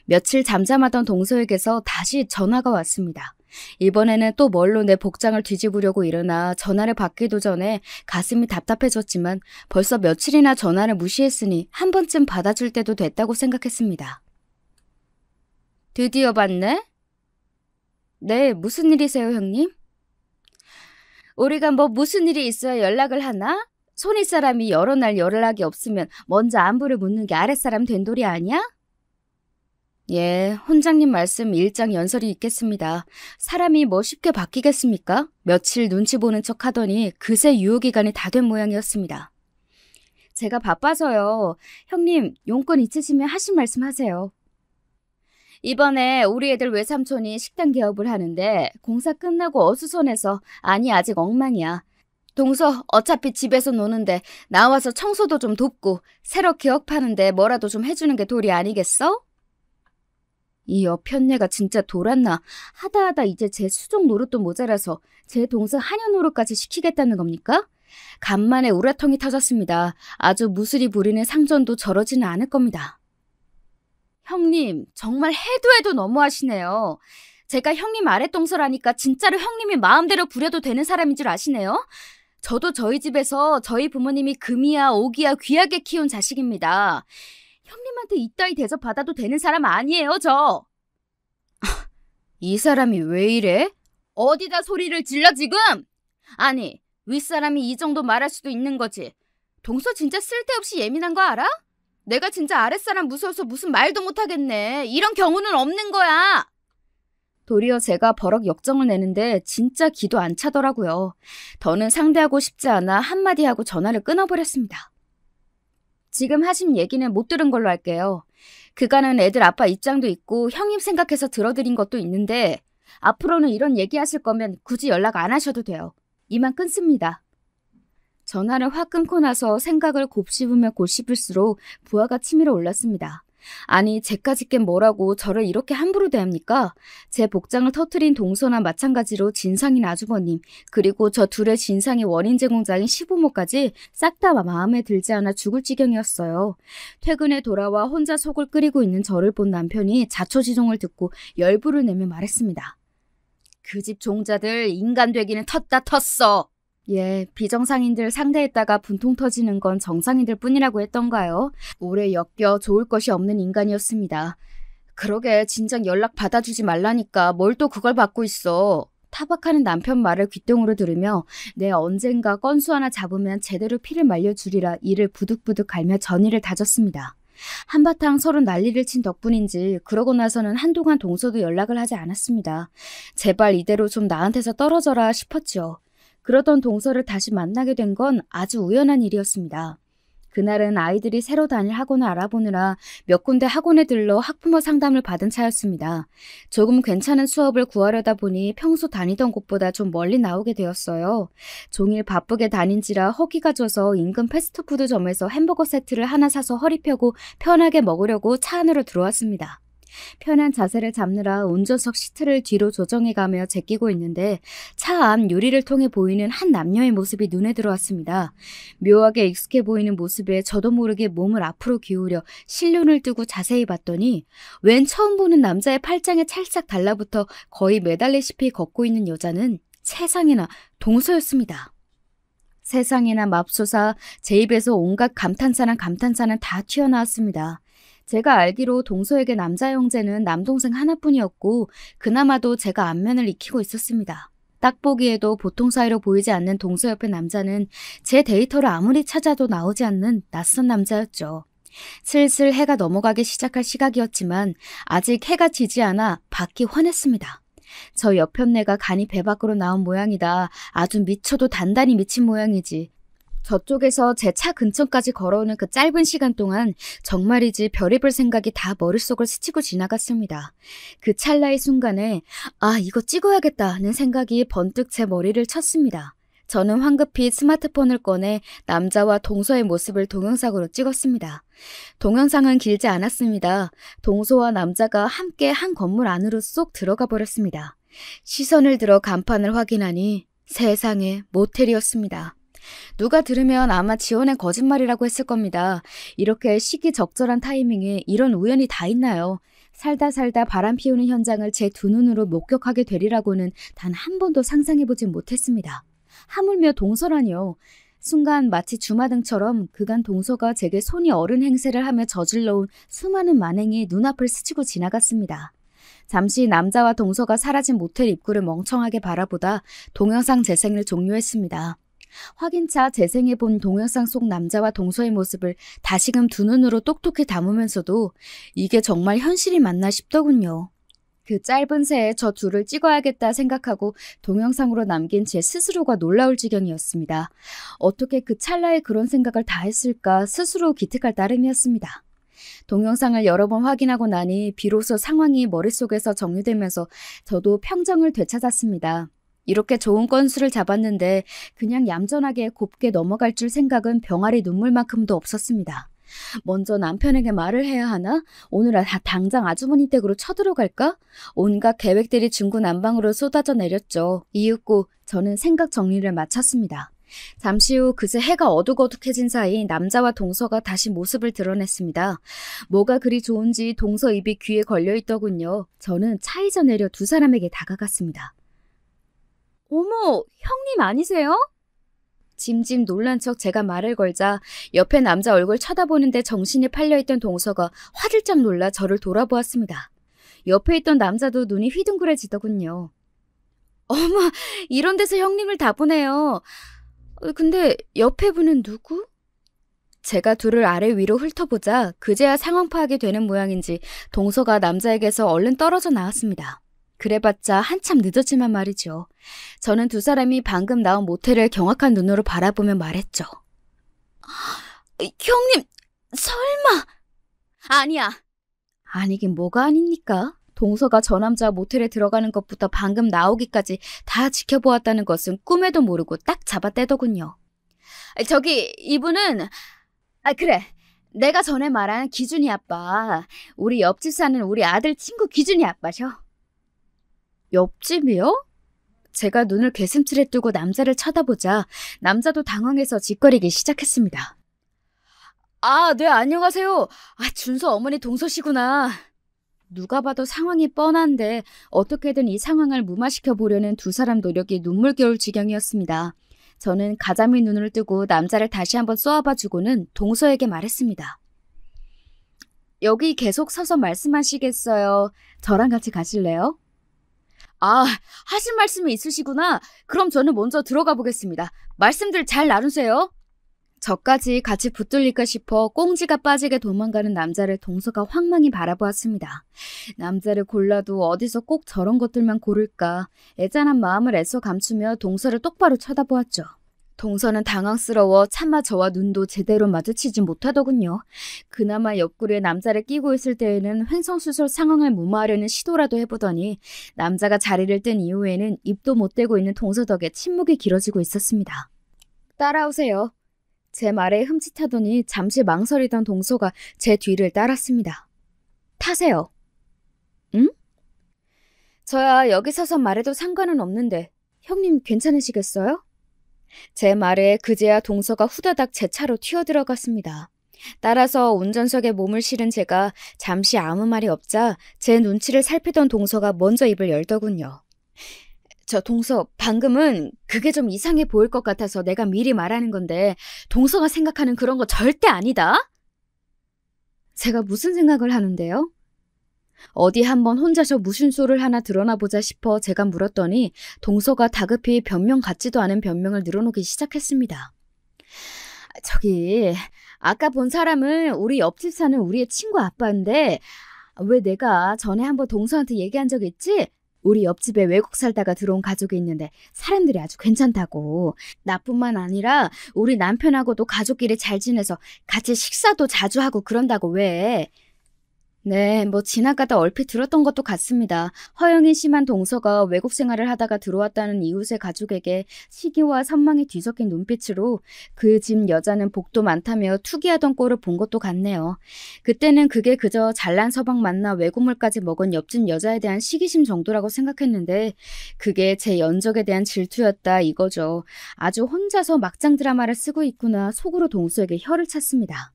며칠 잠잠하던 동서에게서 다시 전화가 왔습니다. 이번에는 또 뭘로 내 복장을 뒤집으려고 일어나 전화를 받기도 전에 가슴이 답답해졌지만 벌써 며칠이나 전화를 무시했으니 한 번쯤 받아줄 때도 됐다고 생각했습니다. 드디어 받네? 네, 무슨 일이세요, 형님? 우리가 뭐 무슨 일이 있어야 연락을 하나? 손윗사람이 여러 날 연락이 없으면 먼저 안부를 묻는 게 아랫사람 된돌이 아니야? 예, 혼장님 말씀 일장연설이 있겠습니다. 사람이 뭐 쉽게 바뀌겠습니까? 며칠 눈치 보는 척 하더니 그새 유효기간이 다 된 모양이었습니다. 제가 바빠서요. 형님, 용건 있으시면 하신 말씀 하세요. 이번에 우리 애들 외삼촌이 식당 개업을 하는데 공사 끝나고 어수선해서 아니 아직 엉망이야. 동서 어차피 집에서 노는데 나와서 청소도 좀 돕고 새로 개업하는데 뭐라도 좀 해주는 게 도리 아니겠어? 이 여편네가 진짜 돌았나. 하다하다 이제 제 수족 노릇도 모자라서 제 동생 한여 노릇까지 시키겠다는 겁니까? 간만에 우라통이 터졌습니다. 아주 무술이 부리는 상전도 저러지는 않을 겁니다. 형님, 정말 해도 너무하시네요. 제가 형님 아랫동서라니까 진짜로 형님이 마음대로 부려도 되는 사람인 줄 아시네요? 저도 저희 집에서 저희 부모님이 금이야 오기야 귀하게 키운 자식입니다. 형님한테 이따위 대접 받아도 되는 사람 아니에요, 저. 이 사람이 왜 이래? 어디다 소리를 질러 지금? 아니, 윗사람이 이 정도 말할 수도 있는 거지. 동서 진짜 쓸데없이 예민한 거 알아? 내가 진짜 아랫사람 무서워서 무슨 말도 못하겠네. 이런 경우는 없는 거야. 도리어 제가 버럭 역정을 내는데 진짜 기도 안 차더라고요. 더는 상대하고 싶지 않아 한마디 하고 전화를 끊어버렸습니다. 지금 하신 얘기는 못 들은 걸로 할게요. 그간은 애들 아빠 입장도 있고 형님 생각해서 들어드린 것도 있는데 앞으로는 이런 얘기하실 거면 굳이 연락 안 하셔도 돼요. 이만 끊습니다. 전화를 확 끊고 나서 생각을 곱씹으며 곱씹을수록 부하가 치밀어 올랐습니다. 아니, 제까짓 게 뭐라고 저를 이렇게 함부로 대합니까? 제 복장을 터트린 동서나 마찬가지로 진상인 아주버님, 그리고 저 둘의 진상의 원인 제공자인 시부모까지 싹 다 마음에 들지 않아 죽을 지경이었어요. 퇴근에 돌아와 혼자 속을 끓이고 있는 저를 본 남편이 자초지종을 듣고 열불을 내며 말했습니다. 그 집 종자들 인간 되기는 텄다 텄어. 예, 비정상인들 상대했다가 분통 터지는 건 정상인들 뿐이라고 했던가요? 오래 엮여 좋을 것이 없는 인간이었습니다. 그러게 진작 연락 받아주지 말라니까 뭘 또 그걸 받고 있어. 타박하는 남편 말을 귓등으로 들으며 내 언젠가 건수 하나 잡으면 제대로 피를 말려주리라 이를 부득부득 갈며 전의를 다졌습니다. 한바탕 서로 난리를 친 덕분인지 그러고 나서는 한동안 동서도 연락을 하지 않았습니다. 제발 이대로 좀 나한테서 떨어져라 싶었죠. 그러던 동서를 다시 만나게 된 건 아주 우연한 일이었습니다. 그날은 아이들이 새로 다닐 학원을 알아보느라 몇 군데 학원에 들러 학부모 상담을 받은 차였습니다. 조금 괜찮은 수업을 구하려다 보니 평소 다니던 곳보다 좀 멀리 나오게 되었어요. 종일 바쁘게 다닌지라 허기가 져서 인근 패스트푸드점에서 햄버거 세트를 하나 사서 허리 펴고 편하게 먹으려고 차 안으로 들어왔습니다. 편한 자세를 잡느라 운전석 시트를 뒤로 조정해가며 제끼고 있는데 차 안 유리를 통해 보이는 한 남녀의 모습이 눈에 들어왔습니다. 묘하게 익숙해 보이는 모습에 저도 모르게 몸을 앞으로 기울여 실눈을 뜨고 자세히 봤더니 웬 처음 보는 남자의 팔짱에 찰싹 달라붙어 거의 매달리시피 걷고 있는 여자는 세상에나 동서였습니다. 세상에나 맙소사 제 입에서 온갖 감탄사랑 감탄사는 다 튀어나왔습니다. 제가 알기로 동서에게 남자 형제는 남동생 하나뿐이었고 그나마도 제가 안면을 익히고 있었습니다. 딱 보기에도 보통 사이로 보이지 않는 동서 옆의 남자는 제 데이터를 아무리 찾아도 나오지 않는 낯선 남자였죠. 슬슬 해가 넘어가기 시작할 시각이었지만 아직 해가 지지 않아 밖이 환했습니다. 저 옆편네가 간이 배 밖으로 나온 모양이다. 아주 미쳐도 단단히 미친 모양이지. 저쪽에서 제 차 근처까지 걸어오는 그 짧은 시간 동안 정말이지 별의별 생각이 다 머릿속을 스치고 지나갔습니다. 그 찰나의 순간에 아, 이거 찍어야겠다는 생각이 번뜩 제 머리를 쳤습니다. 저는 황급히 스마트폰을 꺼내 남자와 동서의 모습을 동영상으로 찍었습니다. 동영상은 길지 않았습니다. 동서와 남자가 함께 한 건물 안으로 쏙 들어가 버렸습니다. 시선을 들어 간판을 확인하니 세상에 모텔이었습니다. 누가 들으면 아마 지어낸 거짓말이라고 했을 겁니다. 이렇게 시기적절한 타이밍에 이런 우연이 다 있나요? 살다 바람 피우는 현장을 제 두 눈으로 목격하게 되리라고는 단 한 번도 상상해보진 못했습니다. 하물며 동서라니요. 순간 마치 주마등처럼 그간 동서가 제게 손이 어른 행세를 하며 저질러온 수많은 만행이 눈앞을 스치고 지나갔습니다. 잠시 남자와 동서가 사라진 모텔 입구를 멍청하게 바라보다 동영상 재생을 종료했습니다. 확인차 재생해본 동영상 속 남자와 동서의 모습을 다시금 두 눈으로 똑똑히 담으면서도 이게 정말 현실이 맞나 싶더군요. 그 짧은 새에 저 둘을 찍어야겠다 생각하고 동영상으로 남긴 제 스스로가 놀라울 지경이었습니다. 어떻게 그 찰나에 그런 생각을 다 했을까 스스로 기특할 따름이었습니다. 동영상을 여러 번 확인하고 나니 비로소 상황이 머릿속에서 정리되면서 저도 평정을 되찾았습니다. 이렇게 좋은 건수를 잡았는데 그냥 얌전하게 곱게 넘어갈 줄 생각은 병아리 눈물만큼도 없었습니다. 먼저 남편에게 말을 해야 하나? 오늘 당장 아주머니 댁으로 쳐들어갈까? 온갖 계획들이 중구난방으로 쏟아져 내렸죠. 이윽고 저는 생각 정리를 마쳤습니다. 잠시 후 그새 해가 어둑어둑해진 사이 남자와 동서가 다시 모습을 드러냈습니다. 뭐가 그리 좋은지 동서 입이 귀에 걸려있더군요. 저는 차이져 내려 두 사람에게 다가갔습니다. 어머, 형님 아니세요? 짐짐 놀란 척 제가 말을 걸자 옆에 남자 얼굴 쳐다보는데 정신이 팔려있던 동서가 화들짝 놀라 저를 돌아보았습니다. 옆에 있던 남자도 눈이 휘둥그레지더군요. 어머, 이런 데서 형님을 다 보네요. 근데 옆에 분은 누구? 제가 둘을 아래 위로 훑어보자 그제야 상황 파악이 되는 모양인지 동서가 남자에게서 얼른 떨어져 나왔습니다. 그래봤자 한참 늦었지만 말이죠. 저는 두 사람이 방금 나온 모텔을 경악한 눈으로 바라보며 말했죠. 형님, 설마... 아니야. 아니긴 뭐가 아닙니까? 동서가 저 남자 모텔에 들어가는 것부터 방금 나오기까지 다 지켜보았다는 것은 꿈에도 모르고 딱 잡아떼더군요. 저기 이분은... 그래. 내가 전에 말한 기준이 아빠. 우리 옆집 사는 우리 아들 친구 기준이 아빠셔. 옆집이요? 제가 눈을 개슴츠레 뜨고 남자를 쳐다보자 남자도 당황해서 짓거리기 시작했습니다. 네, 안녕하세요. 준서 어머니 동서시구나. 누가 봐도 상황이 뻔한데 어떻게든 이 상황을 무마시켜 보려는 두 사람 노력이 눈물겨울 지경이었습니다. 저는 가자미 눈을 뜨고 남자를 다시 한번 쏘아봐주고는 동서에게 말했습니다. 여기 계속 서서 말씀하시겠어요? 저랑 같이 가실래요? 하실 말씀이 있으시구나. 그럼 저는 먼저 들어가 보겠습니다. 말씀들 잘 나누세요. 저까지 같이 붙들릴까 싶어 꽁지가 빠지게 도망가는 남자를 동서가 황망히 바라보았습니다. 남자를 골라도 어디서 꼭 저런 것들만 고를까. 애잔한 마음을 애써 감추며 동서를 똑바로 쳐다보았죠. 동서는 당황스러워 차마 저와 눈도 제대로 마주치지 못하더군요. 그나마 옆구리에 남자를 끼고 있을 때에는 횡성수설 상황을 무마하려는 시도라도 해보더니 남자가 자리를 뜬 이후에는 입도 못 대고 있는 동서 덕에 침묵이 길어지고 있었습니다. 따라오세요. 제 말에 흠칫하더니 잠시 망설이던 동서가 제 뒤를 따랐습니다. 타세요. 응? 저야 여기 서서 말해도 상관은 없는데 형님 괜찮으시겠어요? 제 말에 그제야 동서가 후다닥 제 차로 튀어들어갔습니다. 따라서 운전석에 몸을 실은 제가 잠시 아무 말이 없자 제 눈치를 살피던 동서가 먼저 입을 열더군요. 저 동서, 방금은 그게 좀 이상해 보일 것 같아서 내가 미리 말하는 건데 동서가 생각하는 그런 거 절대 아니다? 제가 무슨 생각을 하는데요? 어디 한번 혼자서 무신소를 하나 드러나 보자 싶어 제가 물었더니 동서가 다급히 변명 같지도 않은 변명을 늘어놓기 시작했습니다. 저기 아까 본 사람은 우리 옆집 사는 우리의 친구 아빠인데 왜 내가 전에 한번 동서한테 얘기한 적 있지? 우리 옆집에 외국 살다가 들어온 가족이 있는데 사람들이 아주 괜찮다고. 나뿐만 아니라 우리 남편하고도 가족끼리 잘 지내서 같이 식사도 자주 하고 그런다고 왜? 네, 지나가다 얼핏 들었던 것도 같습니다. 허영이 심한 동서가 외국 생활을 하다가 들어왔다는 이웃의 가족에게 시기와 선망이 뒤섞인 눈빛으로 그 집 여자는 복도 많다며 투기하던 꼴을 본 것도 같네요. 그때는 그게 그저 잘난 서방 만나 외국물까지 먹은 옆집 여자에 대한 시기심 정도라고 생각했는데 그게 제 연적에 대한 질투였다 이거죠. 아주 혼자서 막장 드라마를 쓰고 있구나 속으로 동서에게 혀를 찼습니다.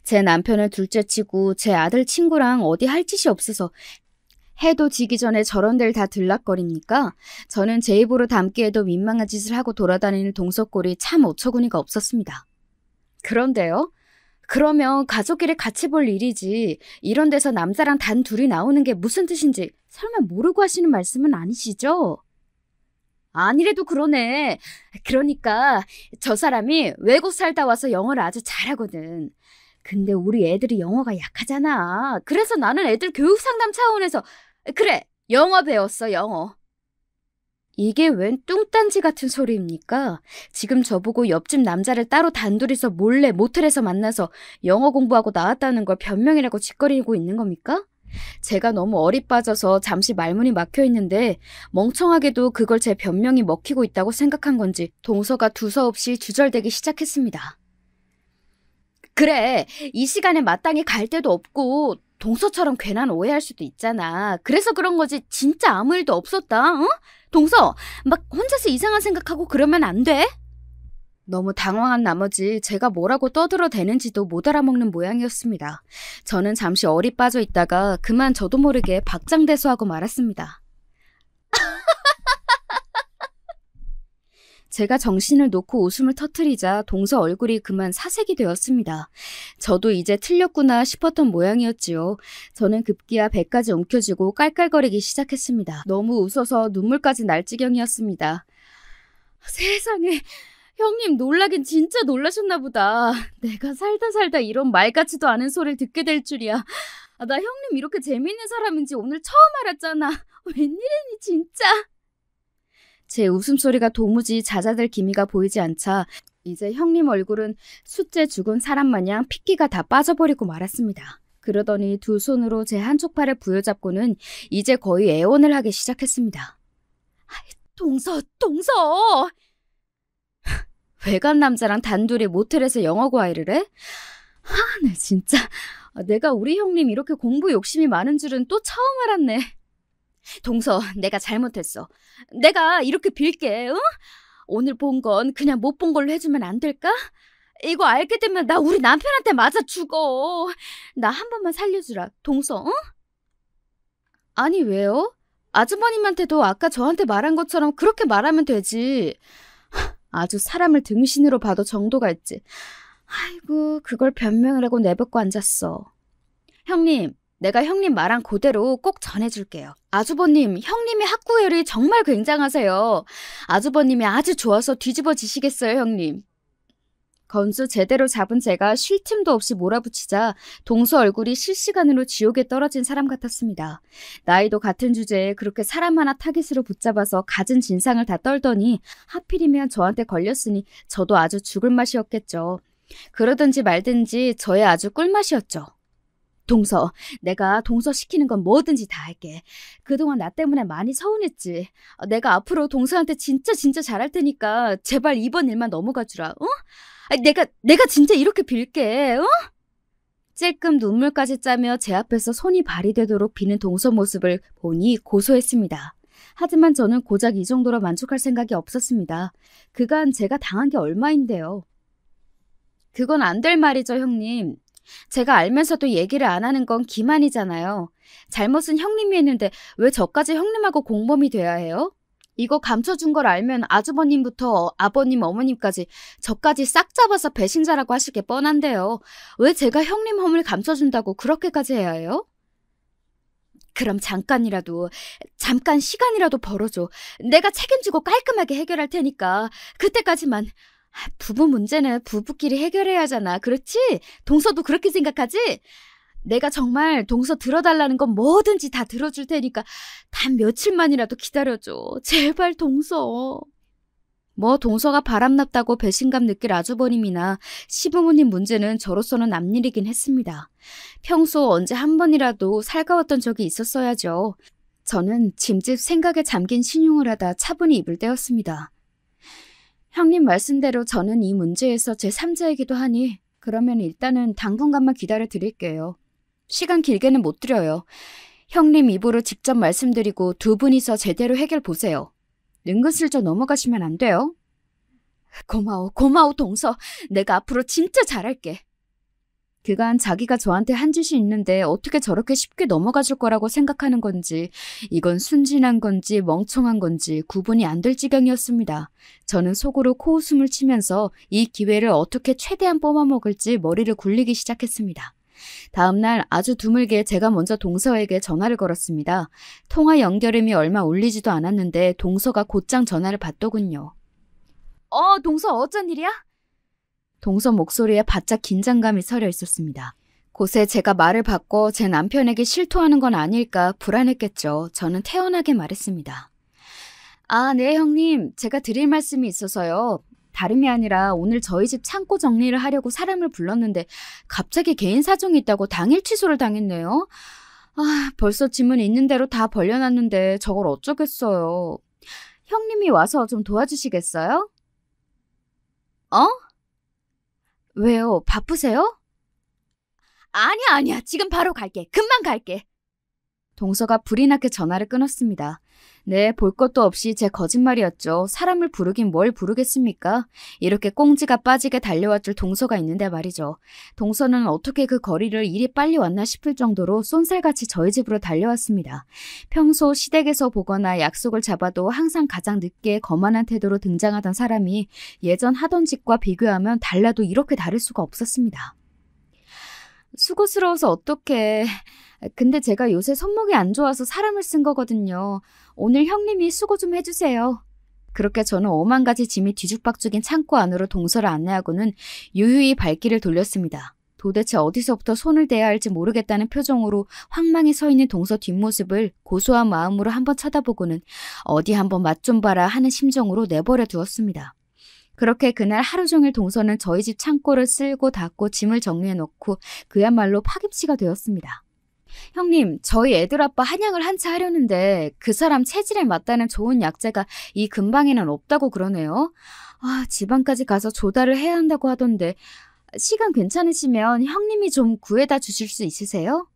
제 남편을 둘째치고 제 아들 친구랑 어디 할 짓이 없어서 해도 지기 전에 저런 데를 다 들락거립니까? 저는 제 입으로 담기에도 민망한 짓을 하고 돌아다니는 동서꼴이 참 어처구니가 없었습니다. 그런데요? 그러면 가족끼리 같이 볼 일이지 이런 데서 남자랑 단 둘이 나오는 게 무슨 뜻인지 설마 모르고 하시는 말씀은 아니시죠? 아니래도 그러네. 그러니까 저 사람이 외국 살다 와서 영어를 아주 잘하거든. 근데 우리 애들이 영어가 약하잖아. 그래서 나는 애들 교육 상담 차원에서 그래, 영어 배웠어, 영어. 이게 웬 뚱딴지 같은 소리입니까? 지금 저보고 옆집 남자를 따로 단둘이서 몰래 모텔에서 만나서 영어 공부하고 나왔다는 걸 변명이라고 짓거리고 있는 겁니까? 제가 너무 어리 빠져서 잠시 말문이 막혀 있는데 멍청하게도 그걸 제 변명이 먹히고 있다고 생각한 건지 동서가 두서없이 주절대기 시작했습니다. 그래, 이 시간에 마땅히 갈 데도 없고 동서처럼 괜한 오해할 수도 있잖아. 그래서 그런 거지 진짜 아무 일도 없었다, 어? 동서, 막 혼자서 이상한 생각하고 그러면 안 돼? 너무 당황한 나머지 제가 뭐라고 떠들어대는지도 못 알아먹는 모양이었습니다. 저는 잠시 어리 빠져 있다가 그만 저도 모르게 박장대소하고 말았습니다. 제가 정신을 놓고 웃음을 터뜨리자 동서 얼굴이 그만 사색이 되었습니다. 저도 이제 틀렸구나 싶었던 모양이었지요. 저는 급기야 배까지 움켜쥐고 깔깔거리기 시작했습니다. 너무 웃어서 눈물까지 날 지경이었습니다. 세상에, 형님 놀라긴 진짜 놀라셨나 보다. 내가 살다 이런 말 같지도 않은 소리를 듣게 될 줄이야. 나 형님 이렇게 재밌는 사람인지 오늘 처음 알았잖아. 웬일이니 진짜. 제 웃음소리가 도무지 잦아들 기미가 보이지 않자 이제 형님 얼굴은 숫째 죽은 사람 마냥 핏기가 다 빠져버리고 말았습니다. 그러더니 두 손으로 제 한쪽 팔을 부여잡고는 이제 거의 애원을 하기 시작했습니다. 동서! 외간 남자랑 단둘이 모텔에서 영어 과외를 해? 네 진짜. 내가 우리 형님 이렇게 공부 욕심이 많은 줄은 또 처음 알았네. 동서, 내가 잘못했어. 내가 이렇게 빌게, 응? 오늘 본 건 그냥 못 본 걸로 해주면 안 될까? 이거 알게 되면 나 우리 남편한테 맞아 죽어. 나 한 번만 살려주라, 동서, 응? 아니, 왜요? 아주버님한테도 아까 저한테 말한 것처럼 그렇게 말하면 되지. 아주 사람을 등신으로 봐도 정도가 있지. 아이고, 그걸 변명을 하고 내뱉고 앉았어. 형님, 내가 형님 말한 그대로 꼭 전해줄게요. 아주버님, 형님의 학구열이 정말 굉장하세요. 아주버님이 아주 좋아서 뒤집어지시겠어요, 형님. 건수 제대로 잡은 제가 쉴 틈도 없이 몰아붙이자 동서 얼굴이 실시간으로 지옥에 떨어진 사람 같았습니다. 나이도 같은 주제에 그렇게 사람 하나 타깃으로 붙잡아서 갖은 진상을 다 떨더니 하필이면 저한테 걸렸으니 저도 아주 죽을 맛이었겠죠. 그러든지 말든지 저의 아주 꿀맛이었죠. 동서, 내가 동서 시키는 건 뭐든지 다 할게. 그동안 나 때문에 많이 서운했지. 내가 앞으로 동서한테 진짜 잘할 테니까 제발 이번 일만 넘어가 주라. 어? 내가 진짜 이렇게 빌게. 어? 찔끔 눈물까지 짜며 제 앞에서 손이 발이 되도록 비는 동서 모습을 보니 고소했습니다. 하지만 저는 고작 이 정도로 만족할 생각이 없었습니다. 그간 제가 당한 게 얼마인데요. 그건 안 될 말이죠, 형님. 제가 알면서도 얘기를 안 하는 건 기만이잖아요. 잘못은 형님이 했는데 왜 저까지 형님하고 공범이 돼야 해요? 이거 감춰준 걸 알면 아주버님부터 아버님, 어머님까지 저까지 싹 잡아서 배신자라고 하실 게 뻔한데요. 왜 제가 형님 험을 감춰준다고 그렇게까지 해야 해요? 그럼 잠깐 시간이라도 벌어줘. 내가 책임지고 깔끔하게 해결할 테니까 그때까지만. 부부 문제는 부부끼리 해결해야 하잖아. 그렇지? 동서도 그렇게 생각하지? 내가 정말 동서 들어달라는 건 뭐든지 다 들어줄 테니까 단 며칠만이라도 기다려줘. 제발 동서. 뭐 동서가 바람났다고 배신감 느낄 아주버님이나 시부모님 문제는 저로서는 앞일이긴 했습니다. 평소 언제 한 번이라도 살가웠던 적이 있었어야죠. 저는 짐짓 생각에 잠긴 신용을 하다 차분히 입을 떼었습니다. 형님 말씀대로 저는 이 문제에서 제3자이기도 하니 그러면 일단은 당분간만 기다려 드릴게요. 시간 길게는 못 드려요. 형님 입으로 직접 말씀드리고 두 분이서 제대로 해결 보세요. 은근슬쩍 넘어가시면 안 돼요. 고마워 동서. 내가 앞으로 진짜 잘할게. 그간 자기가 저한테 한 짓이 있는데 어떻게 저렇게 쉽게 넘어가 줄 거라고 생각하는 건지 이건 순진한 건지 멍청한 건지 구분이 안 될 지경이었습니다. 저는 속으로 코웃음을 치면서 이 기회를 어떻게 최대한 뽑아먹을지 머리를 굴리기 시작했습니다. 다음 날 아주 드물게 제가 먼저 동서에게 전화를 걸었습니다. 통화 연결음이 얼마 울리지도 않았는데 동서가 곧장 전화를 받더군요. 동서 어쩐 일이야? 동서 목소리에 바짝 긴장감이 서려 있었습니다. 곳에 제가 말을 바꿔 제 남편에게 실토하는 건 아닐까 불안했겠죠. 저는 태연하게 말했습니다. 아, 네, 형님. 제가 드릴 말씀이 있어서요. 다름이 아니라 오늘 저희 집 창고 정리를 하려고 사람을 불렀는데 갑자기 개인 사정이 있다고 당일 취소를 당했네요. 아, 벌써 짐은 있는 대로 다 벌려놨는데 저걸 어쩌겠어요. 형님이 와서 좀 도와주시겠어요? 어? 왜요? 바쁘세요? 아니야, 아니야. 지금 바로 갈게. 금방 갈게. 동서가 불이 나게 전화를 끊었습니다. 네, 볼 것도 없이 제 거짓말이었죠. 사람을 부르긴 뭘 부르겠습니까? 이렇게 꽁지가 빠지게 달려왔줄 동서가 있는데 말이죠. 동서는 어떻게 그 거리를 이리 빨리 왔나 싶을 정도로 쏜살같이 저희 집으로 달려왔습니다. 평소 시댁에서 보거나 약속을 잡아도 항상 가장 늦게 거만한 태도로 등장하던 사람이 예전 하던 짓과 비교하면 달라도 이렇게 다를 수가 없었습니다. 수고스러워서 어떡해. 근데 제가 요새 손목이 안 좋아서 사람을 쓴 거거든요. 오늘 형님이 수고 좀 해주세요. 그렇게 저는 오만 가지 짐이 뒤죽박죽인 창고 안으로 동서를 안내하고는 유유히 발길을 돌렸습니다. 도대체 어디서부터 손을 대야 할지 모르겠다는 표정으로 황망히 서 있는 동서 뒷모습을 고소한 마음으로 한번 쳐다보고는 어디 한번 맛 좀 봐라 하는 심정으로 내버려 두었습니다. 그렇게 그날 하루 종일 동서는 저희 집 창고를 쓸고 닫고 짐을 정리해놓고 그야말로 파김치가 되었습니다. 형님, 저희 애들 아빠 한약을 한차 하려는데 그 사람 체질에 맞다는 좋은 약재가 이 근방에는 없다고 그러네요. 아, 지방까지 가서 조달을 해야 한다고 하던데 시간 괜찮으시면 형님이 좀 구해다 주실 수 있으세요?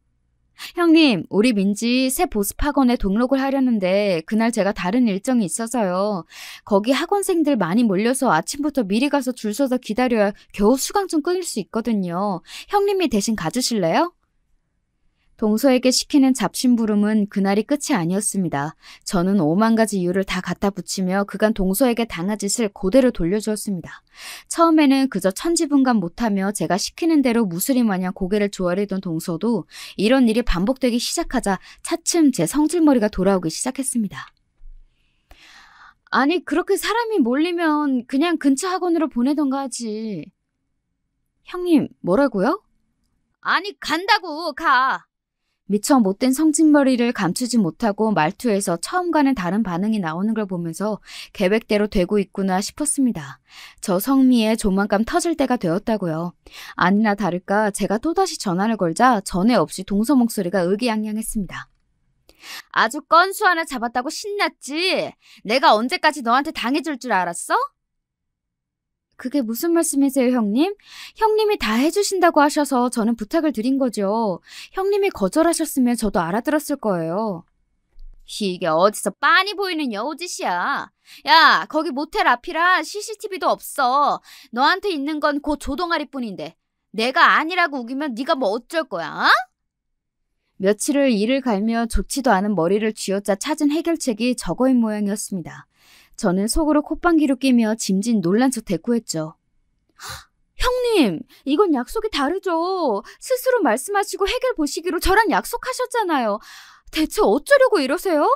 형님, 우리 민지 새 보습학원에 등록을 하려는데 그날 제가 다른 일정이 있어서요. 거기 학원생들 많이 몰려서 아침부터 미리 가서 줄 서서 기다려야 겨우 수강 좀 끊을 수 있거든요. 형님이 대신 가주실래요? 동서에게 시키는 잡심부름은 그날이 끝이 아니었습니다. 저는 오만 가지 이유를 다 갖다 붙이며 그간 동서에게 당한 짓을 그대로 돌려주었습니다. 처음에는 그저 천지분간 못하며 제가 시키는 대로 무수리 마냥 고개를 조아리던 동서도 이런 일이 반복되기 시작하자 차츰 제 성질머리가 돌아오기 시작했습니다. 아니, 그렇게 사람이 몰리면 그냥 근처 학원으로 보내던가 하지. 형님, 뭐라고요? 아니, 간다고, 가. 미처 못된 성질머리를 감추지 못하고 말투에서 처음과는 다른 반응이 나오는 걸 보면서 계획대로 되고 있구나 싶었습니다. 저 성미에 조만간 터질 때가 되었다고요. 아니나 다를까 제가 또다시 전화를 걸자 전에 없이 동서 목소리가 의기양양했습니다. 아주 건수 하나 잡았다고 신났지? 내가 언제까지 너한테 당해줄 줄 알았어? 그게 무슨 말씀이세요, 형님? 형님이 다 해주신다고 하셔서 저는 부탁을 드린 거죠. 형님이 거절하셨으면 저도 알아들었을 거예요. 이게 어디서 빤히 보이는 여우짓이야. 야, 거기 모텔 앞이라 CCTV도 없어. 너한테 있는 건 그 조동아리뿐인데 내가 아니라고 우기면 네가 뭐 어쩔 거야? 어? 며칠을 이를 갈며 좋지도 않은 머리를 쥐어짜 찾은 해결책이 저거인 모양이었습니다. 저는 속으로 콧방귀로 끼며 짐진 놀란 척 대꾸했죠. 형님, 이건 약속이 다르죠. 스스로 말씀하시고 해결 보시기로 저랑 약속하셨잖아요. 대체 어쩌려고 이러세요?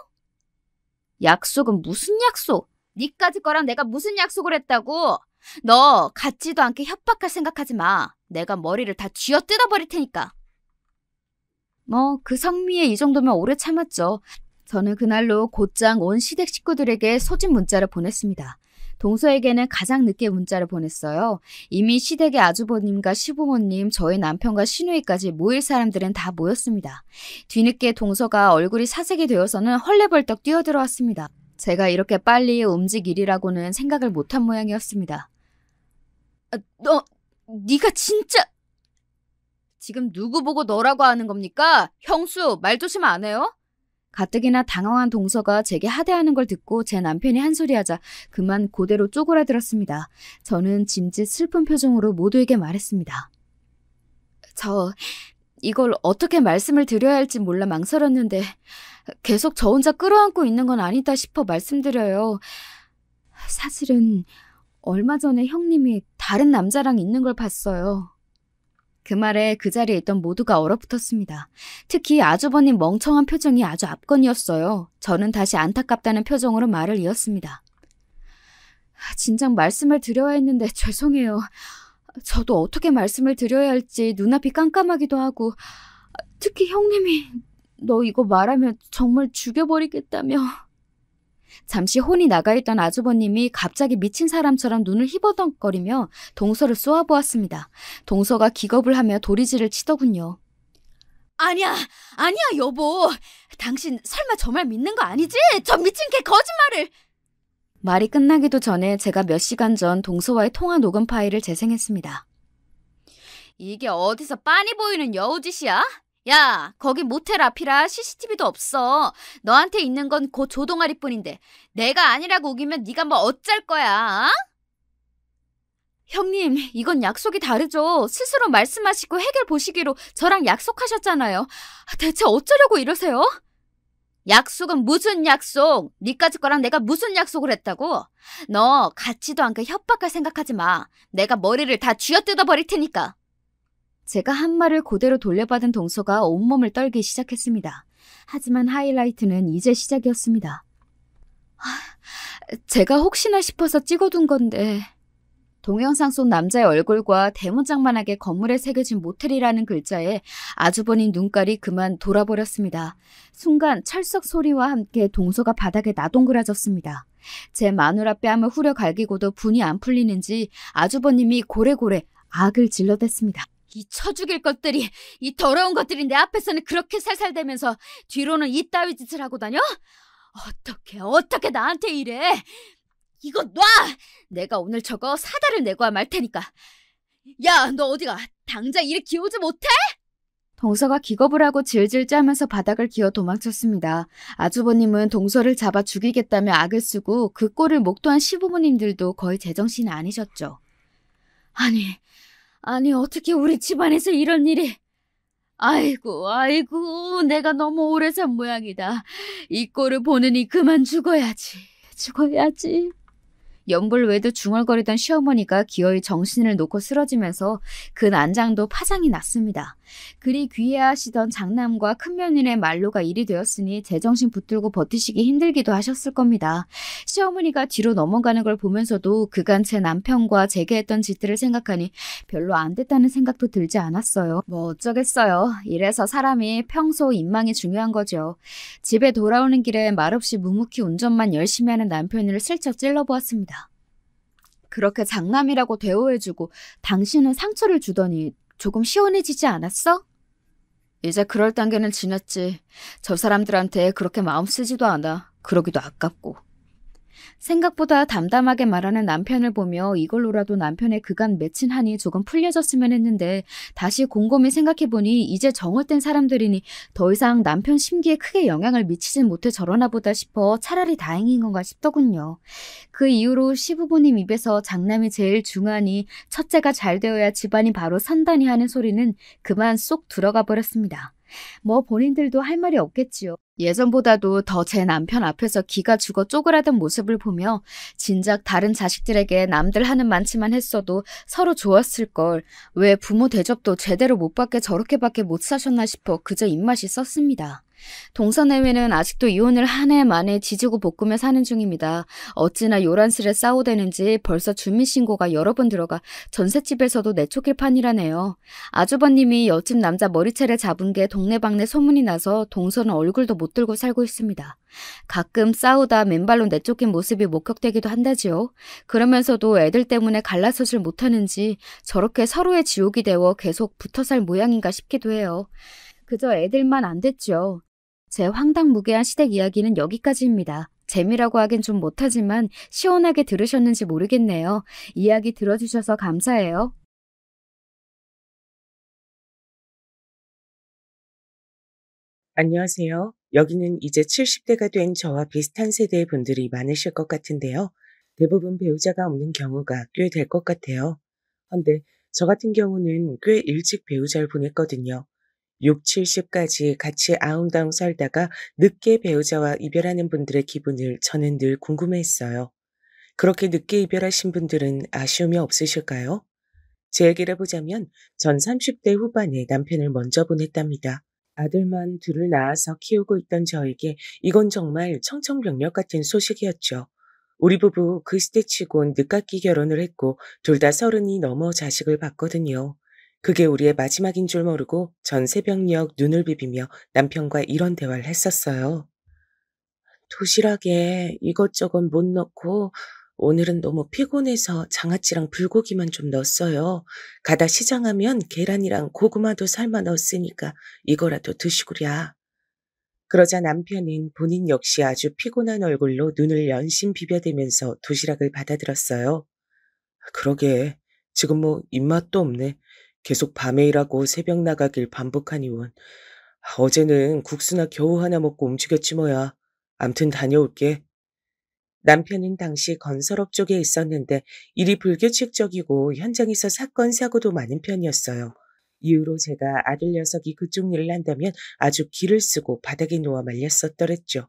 약속은 무슨 약속? 니까지 거랑 내가 무슨 약속을 했다고? 너 같지도 않게 협박할 생각하지 마. 내가 머리를 다 쥐어 뜯어버릴 테니까. 그 성미에 이 정도면 오래 참았죠. 저는 그날로 곧장 온 시댁 식구들에게 소집 문자를 보냈습니다. 동서에게는 가장 늦게 문자를 보냈어요. 이미 시댁의 아주버님과 시부모님, 저희 남편과 시누이까지 모일 사람들은 다 모였습니다. 뒤늦게 동서가 얼굴이 사색이 되어서는 헐레벌떡 뛰어들어왔습니다. 제가 이렇게 빨리 움직이리라고는 생각을 못한 모양이었습니다. 네가 진짜... 지금 누구 보고 너라고 하는 겁니까? 형수, 말 조심 안 해요? 가뜩이나 당황한 동서가 제게 하대하는 걸 듣고 제 남편이 한 소리하자 그만 그대로 쪼그라들었습니다. 저는 짐짓 슬픈 표정으로 모두에게 말했습니다. 이걸 어떻게 말씀을 드려야 할지 몰라 망설였는데 계속 저 혼자 끌어안고 있는 건 아니다 싶어 말씀드려요. 사실은 얼마 전에 형님이 다른 남자랑 있는 걸 봤어요. 그 말에 그 자리에 있던 모두가 얼어붙었습니다. 특히 아주버님 멍청한 표정이 아주 압권이었어요. 저는 다시 안타깝다는 표정으로 말을 이었습니다. 진작 말씀을 드려야 했는데 죄송해요. 저도 어떻게 말씀을 드려야 할지 눈앞이 깜깜하기도 하고 특히 형님이 너 이거 말하면 정말 죽여버리겠다며. 잠시 혼이 나가 있던 아주버님이 갑자기 미친 사람처럼 눈을 희버덕거리며 동서를 쏘아보았습니다. 동서가 기겁을 하며 도리지를 치더군요. 아니야, 아니야, 여보. 당신 설마 저 말 믿는 거 아니지? 저 미친 개 거짓말을! 말이 끝나기도 전에 제가 몇 시간 전 동서와의 통화 녹음 파일을 재생했습니다. 이게 어디서 빤히 보이는 여우짓이야? 야, 거기 모텔 앞이라 CCTV도 없어. 너한테 있는 건 그 조동아리뿐인데 내가 아니라고 우기면 네가 뭐 어쩔 거야? 형님, 이건 약속이 다르죠. 스스로 말씀하시고 해결 보시기로 저랑 약속하셨잖아요. 대체 어쩌려고 이러세요? 약속은 무슨 약속? 니까지 거랑 내가 무슨 약속을 했다고? 너 같지도 않게 협박할 생각하지 마. 내가 머리를 다 쥐어뜯어 버릴 테니까. 제가 한 말을 그대로 돌려받은 동서가 온몸을 떨기 시작했습니다. 하지만 하이라이트는 이제 시작이었습니다. 제가 혹시나 싶어서 찍어둔 건데... 동영상 속 남자의 얼굴과 대문짝만하게 건물에 새겨진 모텔이라는 글자에 아주버님 눈깔이 그만 돌아버렸습니다. 순간 철썩 소리와 함께 동서가 바닥에 나동그라졌습니다. 제 마누라 뺨을 후려 갈기고도 분이 안 풀리는지 아주버님이 고래고래 악을 질러댔습니다. 이 쳐죽일 것들이, 이 더러운 것들이 내 앞에서는 그렇게 살살대면서 뒤로는 이따위 짓을 하고 다녀? 어떻게 나한테 이래? 이거 놔! 내가 오늘 저거 사다를 내고 말 테니까. 야, 너 어디가? 당장 이리 기어오지 못해? 동서가 기겁을 하고 질질 짜면서 바닥을 기어 도망쳤습니다. 아주버님은 동서를 잡아 죽이겠다며 악을 쓰고 그 꼴을 목도한 시부모님들도 거의 제정신이 아니셨죠. 아니 어떻게 우리 집안에서 이런 일이... 아이고 내가 너무 오래 산 모양이다. 이 꼴을 보느니 그만 죽어야지. 연불 외도 중얼거리던 시어머니가 기어이 정신을 놓고 쓰러지면서 그 난장도 파장이 났습니다. 그리 귀해하시던 장남과 큰며느리의 말로가 일이 되었으니 제정신 붙들고 버티시기 힘들기도 하셨을 겁니다. 시어머니가 뒤로 넘어가는 걸 보면서도 그간 제 남편과 제게 했던 짓들을 생각하니 별로 안 됐다는 생각도 들지 않았어요. 뭐 어쩌겠어요. 이래서 사람이 평소 인망이 중요한 거죠. 집에 돌아오는 길에 말없이 묵묵히 운전만 열심히 하는 남편을 슬쩍 찔러보았습니다. 그렇게 장남이라고 대우해주고 당신은 상처를 주더니 조금 시원해지지 않았어? 이제 그럴 단계는 지났지. 저 사람들한테 그렇게 마음 쓰지도 않아. 그러기도 아깝고. 생각보다 담담하게 말하는 남편을 보며 이걸로라도 남편의 그간 맺힌 한이 조금 풀려졌으면 했는데 다시 곰곰이 생각해보니 이제 정을 뗀 사람들이니 더 이상 남편 심기에 크게 영향을 미치진 못해 저러나 보다 싶어 차라리 다행인 건가 싶더군요. 그 이후로 시부모님 입에서 장남이 제일 중하니 첫째가 잘 되어야 집안이 바로 산다니 하는 소리는 그만 쏙 들어가 버렸습니다. 뭐 본인들도 할 말이 없겠지요. 예전보다도 더 제 남편 앞에서 기가 죽어 쪼그라든 모습을 보며 진작 다른 자식들에게 남들 하는 많지만 했어도 서로 좋았을 걸 왜 부모 대접도 제대로 못 받게 저렇게밖에 못 사셨나 싶어 그저 입맛이 썼습니다. 동서내외는 아직도 이혼을 한 해 만에 지지고 볶으며 사는 중입니다. 어찌나 요란스레 싸우대는지 벌써 주민신고가 여러 번 들어가 전셋집에서도 내쫓길 판이라네요. 아주버님이 옆집 남자 머리채를 잡은 게 동네방네 소문이 나서 동서는 얼굴도 못 들고 살고 있습니다. 가끔 싸우다 맨발로 내쫓긴 모습이 목격되기도 한다지요. 그러면서도 애들 때문에 갈라서질 못하는지 저렇게 서로의 지옥이 되어 계속 붙어살 모양인가 싶기도 해요. 그저 애들만 안 됐죠. 제 황당무계한 시댁 이야기는 여기까지입니다. 재미라고 하긴 좀 못하지만 시원하게 들으셨는지 모르겠네요. 이야기 들어주셔서 감사해요. 안녕하세요. 여기는 이제 70대가 된 저와 비슷한 세대의 분들이 많으실 것 같은데요. 대부분 배우자가 없는 경우가 꽤 될 것 같아요. 헌데 저 같은 경우는 꽤 일찍 배우자를 보냈거든요. 6, 70까지 같이 아웅다웅 살다가 늦게 배우자와 이별하는 분들의 기분을 저는 늘 궁금해했어요. 그렇게 늦게 이별하신 분들은 아쉬움이 없으실까요? 제 얘기를 보자면 전 30대 후반에 남편을 먼저 보냈답니다. 아들만 둘을 낳아서 키우고 있던 저에게 이건 정말 청천벽력 같은 소식이었죠. 우리 부부 그 시대치곤 늦깎이 결혼을 했고 둘 다 30이 넘어 자식을 봤거든요. 그게 우리의 마지막인 줄 모르고 전 새벽녘 눈을 비비며 남편과 이런 대화를 했었어요. 도시락에 이것저것 못 넣고 오늘은 너무 피곤해서 장아찌랑 불고기만 좀 넣었어요. 가다 시장하면 계란이랑 고구마도 삶아 넣었으니까 이거라도 드시구랴. 그러자 남편은 본인 역시 아주 피곤한 얼굴로 눈을 연신 비벼대면서 도시락을 받아들었어요. 그러게. 지금 뭐 입맛도 없네. 계속 밤에 일하고 새벽 나가길 반복하니 원. 어제는 국수나 겨우 하나 먹고 움직였지 뭐야. 암튼 다녀올게. 남편은 당시 건설업 쪽에 있었는데 일이 불규칙적이고 현장에서 사건, 사고도 많은 편이었어요. 이후로 제가 아들 녀석이 그쪽 일을 한다면 아주 기를 쓰고 바닥에 누워 말렸었더랬죠.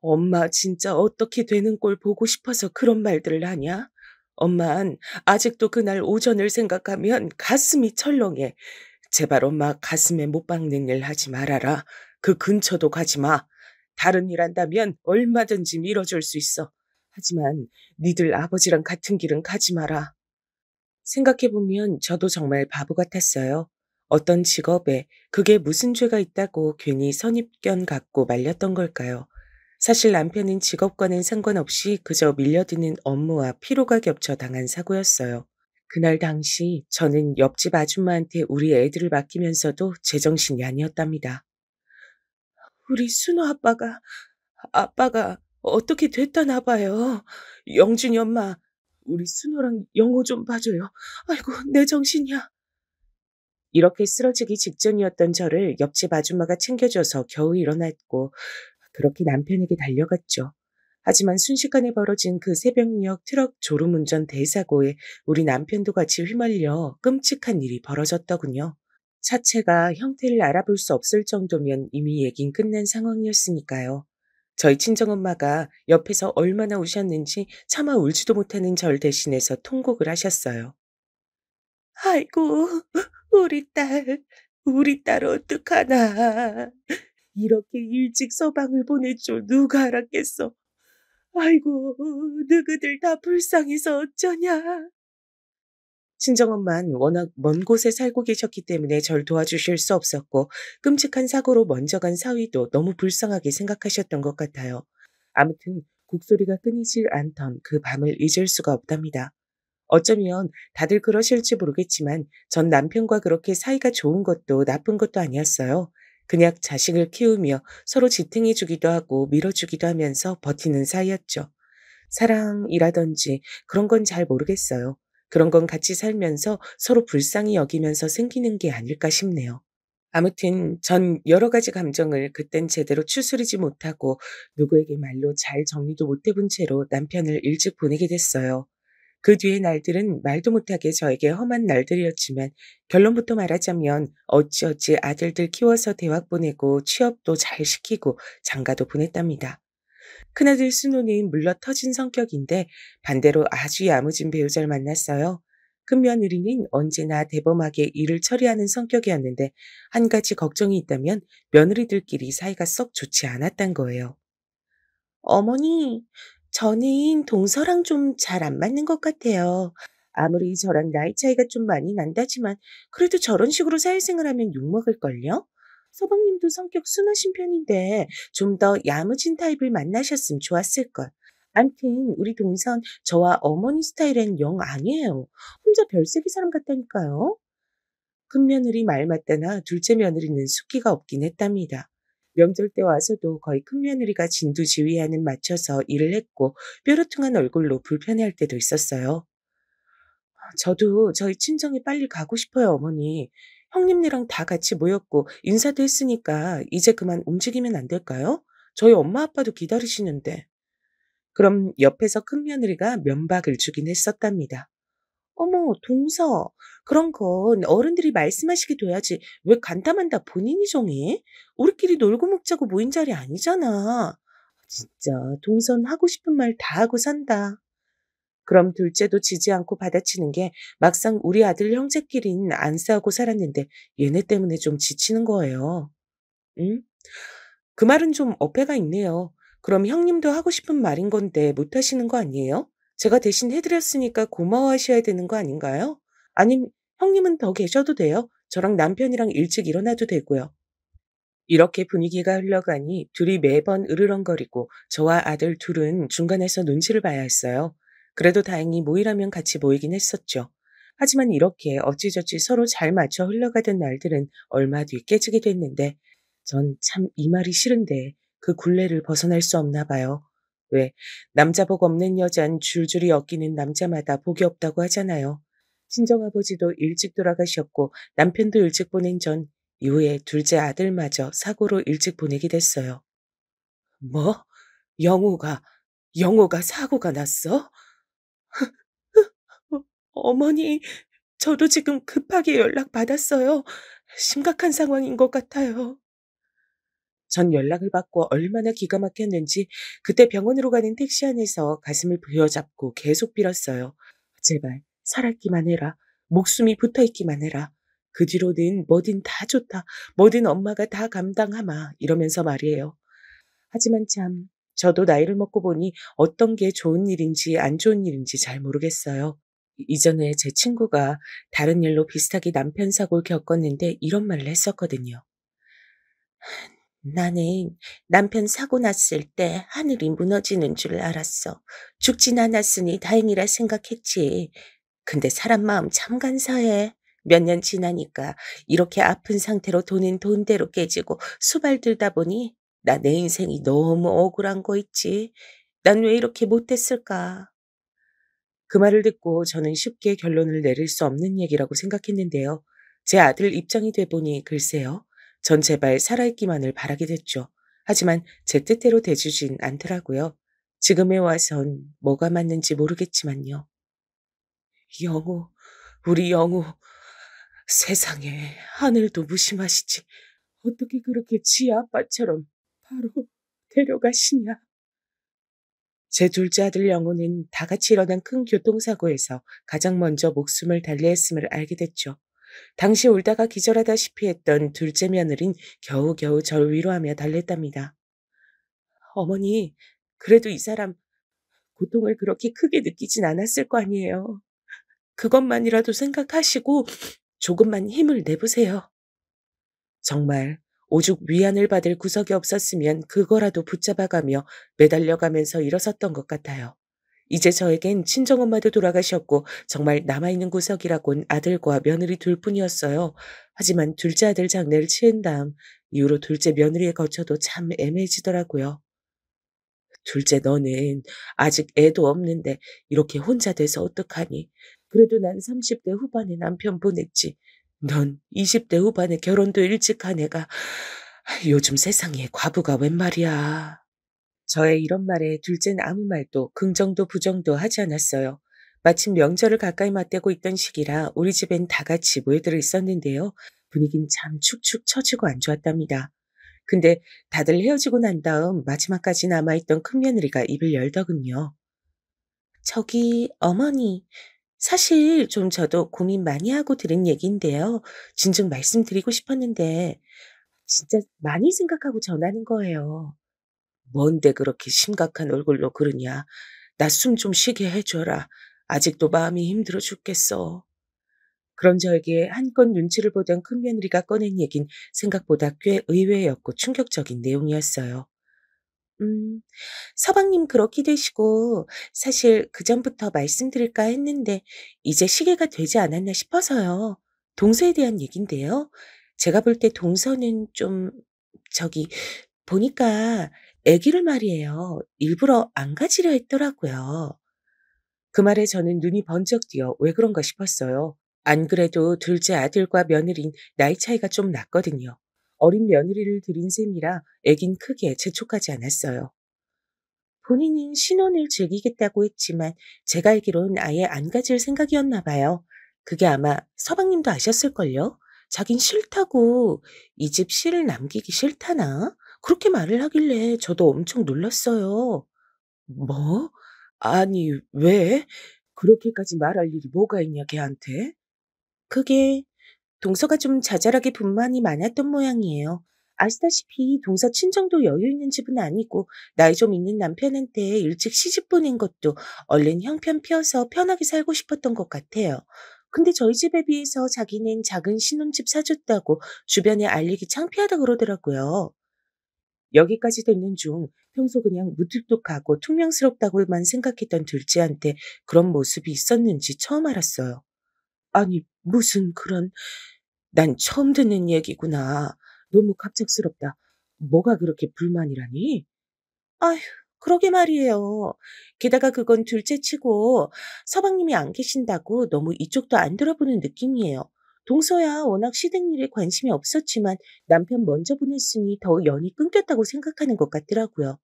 엄마 진짜 어떻게 되는 꼴 보고 싶어서 그런 말들을 하냐? 엄만 아직도 그날 오전을 생각하면 가슴이 철렁해. 제발 엄마 가슴에 못 박는 일 하지 말아라. 그 근처도 가지 마. 다른 일 한다면 얼마든지 밀어줄 수 있어. 하지만 니들 아버지랑 같은 길은 가지 마라. 생각해보면 저도 정말 바보 같았어요. 어떤 직업에 그게 무슨 죄가 있다고 괜히 선입견 갖고 말렸던 걸까요? 사실 남편은 직업과는 상관없이 그저 밀려드는 업무와 피로가 겹쳐 당한 사고였어요. 그날 당시 저는 옆집 아줌마한테 우리 애들을 맡기면서도 제정신이 아니었답니다. 우리 순호 아빠가 어떻게 됐다나 봐요. 영준이 엄마, 우리 순호랑 영호 좀 봐줘요. 아이고, 내 정신이야. 이렇게 쓰러지기 직전이었던 저를 옆집 아줌마가 챙겨줘서 겨우 일어났고, 그렇게 남편에게 달려갔죠. 하지만 순식간에 벌어진 그 새벽녘 트럭 졸음운전 대사고에 우리 남편도 같이 휘말려 끔찍한 일이 벌어졌더군요. 차체가 형태를 알아볼 수 없을 정도면 이미 얘긴 끝난 상황이었으니까요. 저희 친정엄마가 옆에서 얼마나 우셨는지 차마 울지도 못하는 절 대신해서 통곡을 하셨어요. 아이고, 우리 우리 딸 어떡하나. 이렇게 일찍 서방을 보낼 줄 누가 알았겠어. 아이고, 너희들 다 불쌍해서 어쩌냐. 친정엄마는 워낙 먼 곳에 살고 계셨기 때문에 절 도와주실 수 없었고 끔찍한 사고로 먼저 간 사위도 너무 불쌍하게 생각하셨던 것 같아요. 아무튼 곡소리가 끊이질 않던 그 밤을 잊을 수가 없답니다. 어쩌면 다들 그러실지 모르겠지만 전 남편과 그렇게 사이가 좋은 것도 나쁜 것도 아니었어요. 그냥 자식을 키우며 서로 지탱해 주기도 하고 밀어주기도 하면서 버티는 사이였죠. 사랑이라든지 그런 건 잘 모르겠어요. 그런 건 같이 살면서 서로 불쌍히 여기면서 생기는 게 아닐까 싶네요. 아무튼 전 여러 가지 감정을 그땐 제대로 추스리지 못하고 누구에게 말로 잘 정리도 못 해본 채로 남편을 일찍 보내게 됐어요. 그 뒤의 날들은 말도 못하게 저에게 험한 날들이었지만 결론부터 말하자면 어찌어찌 아들들 키워서 대학 보내고 취업도 잘 시키고 장가도 보냈답니다. 큰아들 순호는 물러 터진 성격인데 반대로 아주 야무진 배우자를 만났어요. 큰며느리는 언제나 대범하게 일을 처리하는 성격이었는데 한 가지 걱정이 있다면 며느리들끼리 사이가 썩 좋지 않았단 거예요. 어머니, 저는 동서랑 좀 잘 안 맞는 것 같아요. 아무리 저랑 나이 차이가 좀 많이 난다지만 그래도 저런 식으로 사회생활 하면 욕먹을걸요? 서방님도 성격 순하신 편인데 좀 더 야무진 타입을 만나셨으면 좋았을걸. 암튼 우리 동선 저와 어머니 스타일엔 영 아니에요. 혼자 별세기 사람 같다니까요. 큰며느리 말 맞다나 둘째 며느리는 숫기가 없긴 했답니다. 명절 때 와서도 거의 큰며느리가 진두지휘하는 맞춰서 일을 했고 뾰루퉁한 얼굴로 불편해할 때도 있었어요. 저도 저희 친정에 빨리 가고 싶어요, 어머니. 형님네랑 다 같이 모였고 인사도 했으니까 이제 그만 움직이면 안 될까요? 저희 엄마 아빠도 기다리시는데. 그럼 옆에서 큰며느리가 면박을 주긴 했었답니다. 어머, 동서. 그런 건 어른들이 말씀하시게 둬야지. 왜 간담한다 본인이 정해? 우리끼리 놀고 먹자고 모인 자리 아니잖아. 진짜 동선 하고 싶은 말 다 하고 산다. 그럼 둘째도 지지 않고 받아치는 게 막상 우리 아들 형제끼리는 안 싸우고 살았는데 얘네 때문에 좀 지치는 거예요. 응? 그 말은 좀 어폐가 있네요. 그럼 형님도 하고 싶은 말인 건데 못 하시는 거 아니에요? 제가 대신 해드렸으니까 고마워하셔야 되는 거 아닌가요? 아님 형님은 더 계셔도 돼요. 저랑 남편이랑 일찍 일어나도 되고요. 이렇게 분위기가 흘러가니 둘이 매번 으르렁거리고 저와 아들 둘은 중간에서 눈치를 봐야 했어요. 그래도 다행히 모이라면 같이 모이긴 했었죠. 하지만 이렇게 어찌저찌 서로 잘 맞춰 흘러가던 날들은 얼마 뒤 깨지게 됐는데 전 참 이 말이 싫은데 그 굴레를 벗어날 수 없나 봐요. 왜 남자 복 없는 여잔 줄줄이 엮이는 남자마다 복이 없다고 하잖아요. 친정아버지도 일찍 돌아가셨고 남편도 일찍 보낸 전 이후에 둘째 아들마저 사고로 일찍 보내게 됐어요. 뭐? 영호가, 영호가 사고가 났어? 어, 어머니, 저도 지금 급하게 연락받았어요. 심각한 상황인 것 같아요. 전 연락을 받고 얼마나 기가 막혔는지 그때 병원으로 가는 택시 안에서 가슴을 부여잡고 계속 빌었어요. 제발 살아있기만 해라. 목숨이 붙어있기만 해라. 그 뒤로는 뭐든 다 좋다. 뭐든 엄마가 다 감당하마. 이러면서 말이에요. 하지만 참 저도 나이를 먹고 보니 어떤 게 좋은 일인지 안 좋은 일인지 잘 모르겠어요. 이전에 제 친구가 다른 일로 비슷하게 남편 사고를 겪었는데 이런 말을 했었거든요. 나는 남편 사고 났을 때 하늘이 무너지는 줄 알았어. 죽진 않았으니 다행이라 생각했지. 근데 사람 마음 참 간사해. 몇 년 지나니까 이렇게 아픈 상태로 돈은 돈대로 깨지고 수발들다 보니 나 내 인생이 너무 억울한 거 있지. 난 왜 이렇게 못됐을까? 그 말을 듣고 저는 쉽게 결론을 내릴 수 없는 얘기라고 생각했는데요. 제 아들 입장이 돼 보니 글쎄요. 전 제발 살아있기만을 바라게 됐죠. 하지만 제 뜻대로 돼주진 않더라고요. 지금에 와선 뭐가 맞는지 모르겠지만요. 영우, 우리 영우, 세상에 하늘도 무심하시지. 어떻게 그렇게 지 아빠처럼 바로 데려가시냐. 제 둘째 아들 영호는 다 같이 일어난 큰 교통사고에서 가장 먼저 목숨을 달리했음을 알게 됐죠. 당시 울다가 기절하다시피 했던 둘째 며느린 겨우겨우 절 위로하며 달랬답니다. 어머니, 그래도 이 사람 고통을 그렇게 크게 느끼진 않았을 거 아니에요. 그것만이라도 생각하시고 조금만 힘을 내보세요. 정말 오죽 위안을 받을 구석이 없었으면 그거라도 붙잡아가며 매달려가면서 일어섰던 것 같아요. 이제 저에겐 친정엄마도 돌아가셨고 정말 남아있는 구석이라곤 아들과 며느리 둘뿐이었어요. 하지만 둘째 아들 장례를 치른 다음 이후로 둘째 며느리에 거쳐도 참 애매해지더라고요. 둘째 너는 아직 애도 없는데 이렇게 혼자 돼서 어떡하니? 그래도 난 30대 후반에 남편 보냈지. 넌 20대 후반에 결혼도 일찍 한 애가 요즘 세상에 과부가 웬 말이야. 저의 이런 말에 둘째는 아무 말도 긍정도 부정도 하지 않았어요. 마침 명절을 가까이 맞대고 있던 시기라 우리 집엔 다 같이 모여들어 있었는데요. 분위긴 참 축축 처지고 안 좋았답니다. 근데 다들 헤어지고 난 다음 마지막까지 남아있던 큰며느리가 입을 열더군요. 저기 어머니, 사실 좀 저도 고민 많이 하고 들은 얘기인데요. 진즉 말씀드리고 싶었는데 진짜 많이 생각하고 전하는 거예요. 뭔데 그렇게 심각한 얼굴로 그러냐. 나 숨 좀 쉬게 해줘라. 아직도 마음이 힘들어 죽겠어. 그런 저에게 한껏 눈치를 보던 큰며느리가 꺼낸 얘긴 생각보다 꽤 의외였고 충격적인 내용이었어요. 음, 서방님 그렇게 되시고 사실 그전부터 말씀드릴까 했는데 이제 시기가 되지 않았나 싶어서요. 동서에 대한 얘긴데요. 제가 볼 때 동서는 좀 저기 보니까 아기를 말이에요. 일부러 안 가지려 했더라고요. 그 말에 저는 눈이 번쩍 뛰어 왜 그런가 싶었어요. 안 그래도 둘째 아들과 며느린 나이 차이가 좀 났거든요. 어린 며느리를 들인 셈이라 애긴 크게 재촉하지 않았어요. 본인은 신혼을 즐기겠다고 했지만 제가 알기론 아예 안 가질 생각이었나 봐요. 그게 아마 서방님도 아셨을걸요? 자긴 싫다고 이 집 씨를 남기기 싫다나? 그렇게 말을 하길래 저도 엄청 놀랐어요. 뭐? 아니, 왜? 그렇게까지 말할 일이 뭐가 있냐, 걔한테? 그게 동서가 좀 자잘하게 불만이 많았던 모양이에요. 아시다시피 동서 친정도 여유 있는 집은 아니고 나이 좀 있는 남편한테 일찍 시집 보낸 것도 얼른 형편 피워서 편하게 살고 싶었던 것 같아요. 근데 저희 집에 비해서 자기는 작은 신혼집 사줬다고 주변에 알리기 창피하다 그러더라고요. 여기까지 듣는 중 평소 그냥 무뚝뚝하고 퉁명스럽다고만 생각했던 둘째한테 그런 모습이 있었는지 처음 알았어요. 아니, 무슨 그런, 난 처음 듣는 얘기구나. 너무 갑작스럽다. 뭐가 그렇게 불만이라니? 아휴, 그러게 말이에요. 게다가 그건 둘째 치고 서방님이 안 계신다고 너무 이쪽도 안 들어보는 느낌이에요. 동서야 워낙 시댁 일에 관심이 없었지만 남편 먼저 보냈으니 더 연이 끊겼다고 생각하는 것 같더라고요.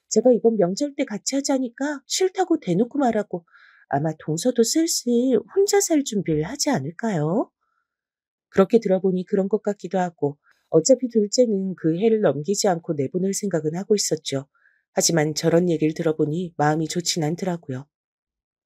제가 이번 명절 때 같이 하자니까 싫다고 대놓고 말하고 아마 동서도 슬슬 혼자 살 준비를 하지 않을까요? 그렇게 들어보니 그런 것 같기도 하고 어차피 둘째는 그 해를 넘기지 않고 내보낼 생각은 하고 있었죠. 하지만 저런 얘기를 들어보니 마음이 좋진 않더라고요.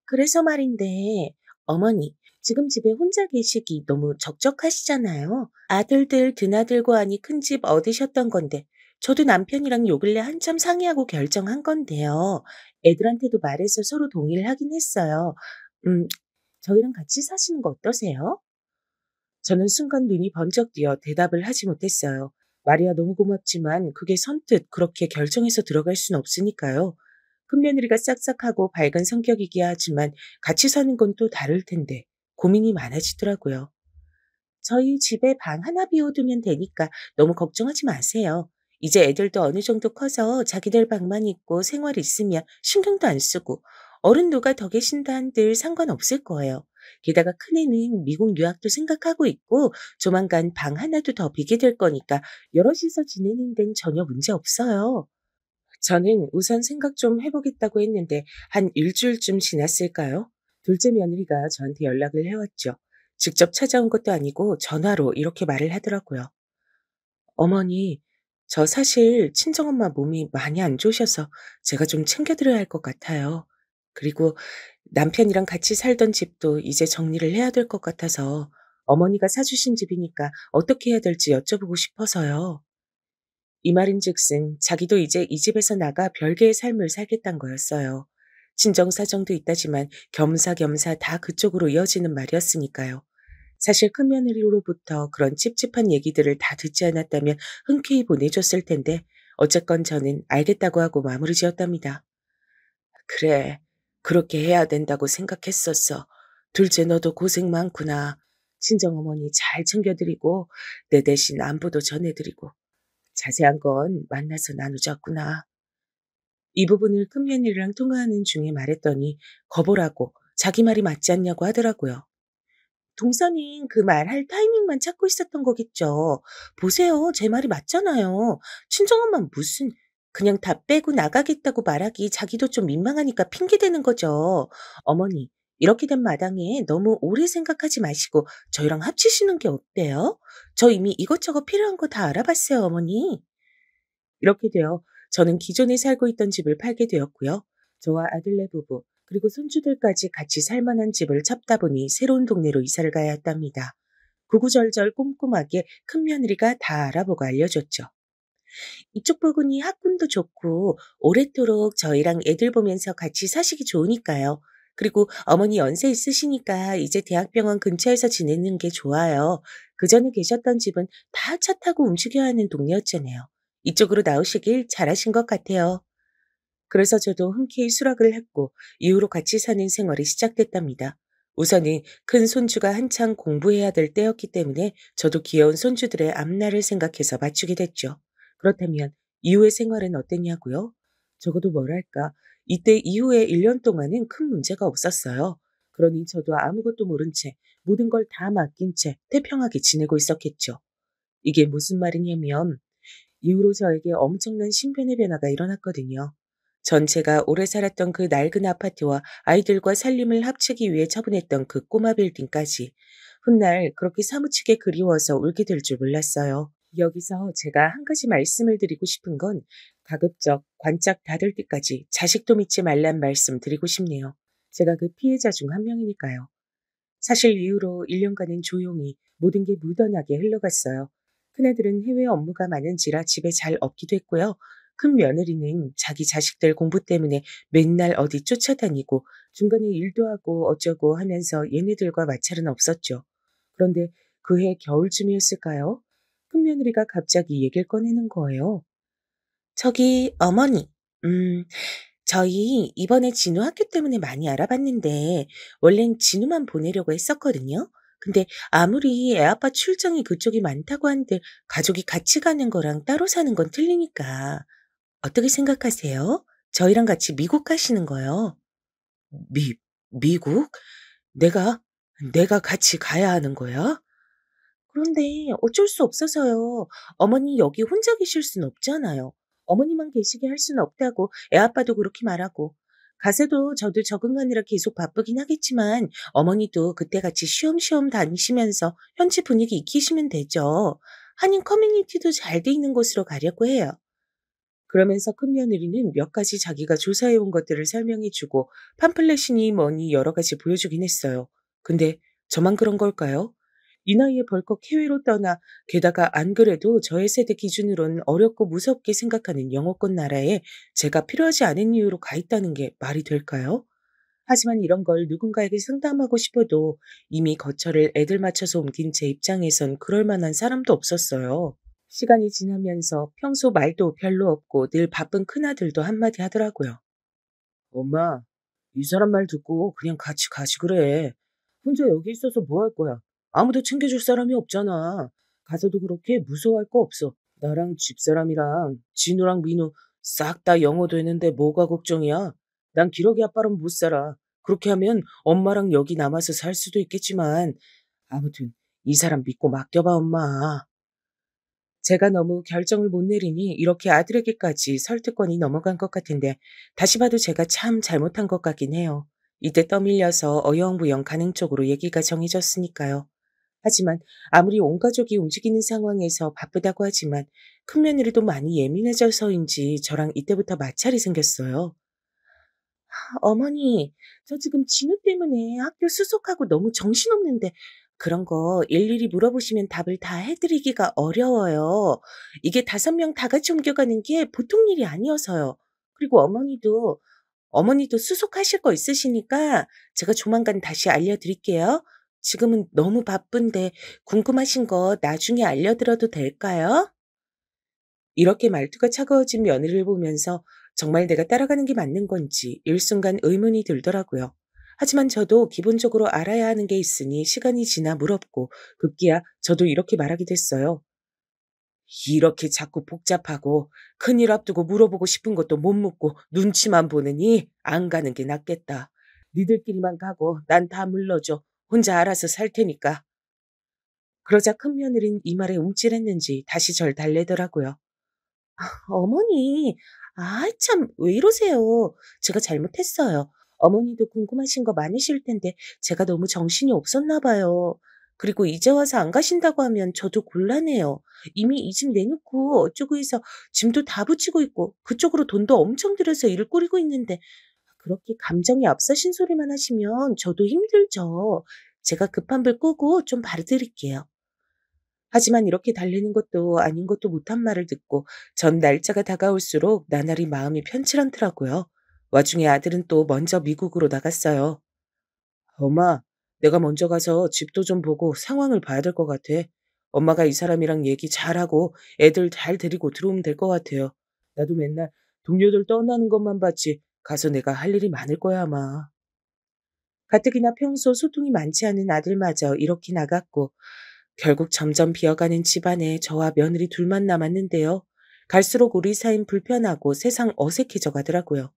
그래서 말인데, 어머니, 지금 집에 혼자 계시기 너무 적적하시잖아요. 아들들, 드나들고 하니 큰 집 얻으셨던 건데, 저도 남편이랑 요 근래 한참 상의하고 결정한 건데요. 애들한테도 말해서 서로 동의를 하긴 했어요. 음, 저희랑 같이 사시는 거 어떠세요? 저는 순간 눈이 번쩍 뜨여 대답을 하지 못했어요. 말이야 너무 고맙지만 그게 선뜻 그렇게 결정해서 들어갈 순 없으니까요. 큰며느리가 싹싹하고 밝은 성격이기야 하지만 같이 사는 건 또 다를 텐데 고민이 많아지더라고요. 저희 집에 방 하나 비워두면 되니까 너무 걱정하지 마세요. 이제 애들도 어느 정도 커서 자기들 방만 있고 생활 있으면 신경도 안 쓰고 어른 누가 더 계신다 한들 상관없을 거예요. 게다가 큰애는 미국 유학도 생각하고 있고 조만간 방 하나도 더 비게 될 거니까 여럿이서 지내는 데는 전혀 문제 없어요. 저는 우선 생각 좀 해보겠다고 했는데 한 일주일쯤 지났을까요? 둘째 며느리가 저한테 연락을 해왔죠. 직접 찾아온 것도 아니고 전화로 이렇게 말을 하더라고요. 어머니, 저 사실 친정엄마 몸이 많이 안 좋으셔서 제가 좀 챙겨드려야 할 것 같아요. 그리고 남편이랑 같이 살던 집도 이제 정리를 해야 될 것 같아서 어머니가 사주신 집이니까 어떻게 해야 될지 여쭤보고 싶어서요. 이 말인즉슨 자기도 이제 이 집에서 나가 별개의 삶을 살겠단 거였어요. 친정 사정도 있다지만 겸사겸사 다 그쪽으로 이어지는 말이었으니까요. 사실 큰며느리로부터 그런 찝찝한 얘기들을 다 듣지 않았다면 흔쾌히 보내줬을 텐데 어쨌건 저는 알겠다고 하고 마무리 지었답니다. 그래, 그렇게 해야 된다고 생각했었어. 둘째 너도 고생 많구나. 친정어머니 잘 챙겨드리고 내 대신 안부도 전해드리고 자세한 건 만나서 나누자꾸나. 이 부분을 큰며느리랑 통화하는 중에 말했더니 거보라고 자기 말이 맞지 않냐고 하더라고요. 동서는 그 말할 타이밍만 찾고 있었던 거겠죠. 보세요. 제 말이 맞잖아요. 친정엄마 무슨 그냥 다 빼고 나가겠다고 말하기 자기도 좀 민망하니까 핑계대는 거죠. 어머니, 이렇게 된 마당에 너무 오래 생각하지 마시고 저희랑 합치시는 게 어때요? 저 이미 이것저것 필요한 거 다 알아봤어요, 어머니. 이렇게 되어 저는 기존에 살고 있던 집을 팔게 되었고요. 저와 아들네 부부, 그리고 손주들까지 같이 살 만한 집을 찾다 보니 새로운 동네로 이사를 가야 했답니다. 구구절절 꼼꼼하게 큰며느리가 다 알아보고 알려줬죠. 이쪽 부분이 학군도 좋고 오랫도록 저희랑 애들 보면서 같이 사시기 좋으니까요. 그리고 어머니 연세 있으시니까 이제 대학병원 근처에서 지내는 게 좋아요. 그전에 계셨던 집은 다 차 타고 움직여야 하는 동네였잖아요. 이쪽으로 나오시길 잘하신 것 같아요. 그래서 저도 흔쾌히 수락을 했고 이후로 같이 사는 생활이 시작됐답니다. 우선은 큰 손주가 한창 공부해야 될 때였기 때문에 저도 귀여운 손주들의 앞날을 생각해서 맞추게 됐죠. 그렇다면 이후의 생활은 어땠냐고요? 적어도 뭐랄까, 이때 이후에 1년 동안은 큰 문제가 없었어요. 그러니 저도 아무것도 모른 채 모든 걸 다 맡긴 채 태평하게 지내고 있었겠죠. 이게 무슨 말이냐면 이후로 저에게 엄청난 신변의 변화가 일어났거든요. 전 제가 오래 살았던 그 낡은 아파트와 아이들과 살림을 합치기 위해 처분했던 그 꼬마 빌딩까지 훗날 그렇게 사무치게 그리워서 울게 될 줄 몰랐어요. 여기서 제가 한 가지 말씀을 드리고 싶은 건 가급적 관짝 닫을 때까지 자식도 믿지 말란 말씀 드리고 싶네요. 제가 그 피해자 중 한 명이니까요. 사실 이후로 1년간은 조용히 모든 게 무던하게 흘러갔어요. 큰아들은 해외 업무가 많은지라 집에 잘 없기도 했고요. 큰 며느리는 자기 자식들 공부 때문에 맨날 어디 쫓아다니고 중간에 일도 하고 어쩌고 하면서 얘네들과 마찰은 없었죠. 그런데 그해 겨울쯤이었을까요? 큰 며느리가 갑자기 얘기를 꺼내는 거예요. 저기 어머니, 음, 저희 이번에 진우 학교 때문에 많이 알아봤는데 원래는 진우만 보내려고 했었거든요. 근데 아무리 애아빠 출장이 그쪽이 많다고 한들 가족이 같이 가는 거랑 따로 사는 건 틀리니까 어떻게 생각하세요? 저희랑 같이 미국 가시는 거요. 미, 미국? 내가, 내가 같이 가야 하는 거야? 그런데 어쩔 수 없어서요. 어머니 여기 혼자 계실 순 없잖아요. 어머니만 계시게 할 수는 없다고 애아빠도 그렇게 말하고. 가서도 저도 적응하느라 계속 바쁘긴 하겠지만 어머니도 그때같이 쉬엄쉬엄 다니시면서 현지 분위기 익히시면 되죠. 한인 커뮤니티도 잘 돼 있는 곳으로 가려고 해요. 그러면서 큰며느리는 몇 가지 자기가 조사해 온 것들을 설명해 주고 팜플렛이니 뭐니 여러 가지 보여주긴 했어요. 근데 저만 그런 걸까요? 이 나이에 벌컥 해외로 떠나 게다가 안 그래도 저의 세대 기준으로는 어렵고 무섭게 생각하는 영어권 나라에 제가 필요하지 않은 이유로 가 있다는 게 말이 될까요? 하지만 이런 걸 누군가에게 상담하고 싶어도 이미 거처를 애들 맞춰서 옮긴 제 입장에선 그럴 만한 사람도 없었어요. 시간이 지나면서 평소 말도 별로 없고 늘 바쁜 큰아들도 한마디 하더라고요. 엄마, 이 사람 말 듣고 그냥 같이 가지 그래. 혼자 여기 있어서 뭐 할 거야? 아무도 챙겨줄 사람이 없잖아. 가서도 그렇게 무서워할 거 없어. 나랑 집사람이랑 진우랑 민우 싹 다 영어 되는데 뭐가 걱정이야? 난 기러기 아빠랑 못 살아. 그렇게 하면 엄마랑 여기 남아서 살 수도 있겠지만 아무튼 이 사람 믿고 맡겨봐 엄마. 제가 너무 결정을 못 내리니 이렇게 아들에게까지 설득권이 넘어간 것 같은데 다시 봐도 제가 참 잘못한 것 같긴 해요. 이때 떠밀려서 어영부영 가는 쪽으로 얘기가 정해졌으니까요. 하지만 아무리 온 가족이 움직이는 상황에서 바쁘다고 하지만 큰며느리도 많이 예민해져서인지 저랑 이때부터 마찰이 생겼어요. 어머니, 저 지금 진우 때문에 학교 수속하고 너무 정신없는데 그런 거 일일이 물어보시면 답을 다 해드리기가 어려워요. 이게 5명 다 같이 옮겨가는 게 보통 일이 아니어서요. 그리고 어머니도 수속하실 거 있으시니까 제가 조만간 다시 알려드릴게요. 지금은 너무 바쁜데 궁금하신 거 나중에 알려드려도 될까요? 이렇게 말투가 차가워진 며느리를 보면서 정말 내가 따라가는 게 맞는 건지 일순간 의문이 들더라고요. 하지만 저도 기본적으로 알아야 하는 게 있으니 시간이 지나 물었고 급기야 저도 이렇게 말하게 됐어요. 이렇게 자꾸 복잡하고 큰일 앞두고 물어보고 싶은 것도 못 묻고 눈치만 보느니 안 가는 게 낫겠다. 니들끼리만 가고 난 다 물러줘. 혼자 알아서 살 테니까. 그러자 큰며느린 이 말에 움찔했는지 다시 절 달래더라고요. 어머니, 참, 왜 이러세요? 제가 잘못했어요. 어머니도 궁금하신 거 많으실 텐데 제가 너무 정신이 없었나 봐요. 그리고 이제 와서 안 가신다고 하면 저도 곤란해요. 이미 이 집 내놓고 어쩌고 해서 짐도 다 붙이고 있고 그쪽으로 돈도 엄청 들여서 일을 꾸리고 있는데 그렇게 감정이 앞서신 소리만 하시면 저도 힘들죠. 제가 급한 불 끄고 좀 바르드릴게요. 하지만 이렇게 달래는 것도 아닌 것도 못한 말을 듣고 전 날짜가 다가올수록 나날이 마음이 편치 않더라고요. 와중에 아들은 또 먼저 미국으로 나갔어요. 엄마, 내가 먼저 가서 집도 좀 보고 상황을 봐야 될 것 같아. 엄마가 이 사람이랑 얘기 잘하고 애들 잘 데리고 들어오면 될 것 같아요. 나도 맨날 동료들 떠나는 것만 봤지 가서 내가 할 일이 많을 거야 아마. 가뜩이나 평소 소통이 많지 않은 아들마저 이렇게 나갔고 결국 점점 비어가는 집안에 저와 며느리 둘만 남았는데요. 갈수록 우리 사이는 불편하고 세상 어색해져 가더라고요.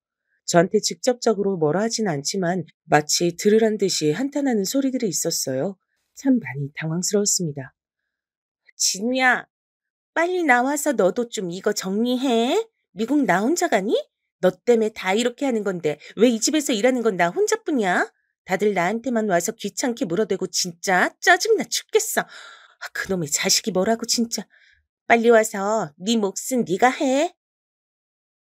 저한테 직접적으로 뭐라 하진 않지만 마치 들으란 듯이 한탄하는 소리들이 있었어요. 참 많이 당황스러웠습니다. 진우야, 빨리 나와서 너도 좀 이거 정리해. 미국 나 혼자 가니? 너 때문에 다 이렇게 하는 건데 왜 이 집에서 일하는 건 나 혼자뿐이야? 다들 나한테만 와서 귀찮게 물어대고 진짜 짜증나 죽겠어. 그놈의 자식이 뭐라고 진짜. 빨리 와서 네 몫은 네가 해.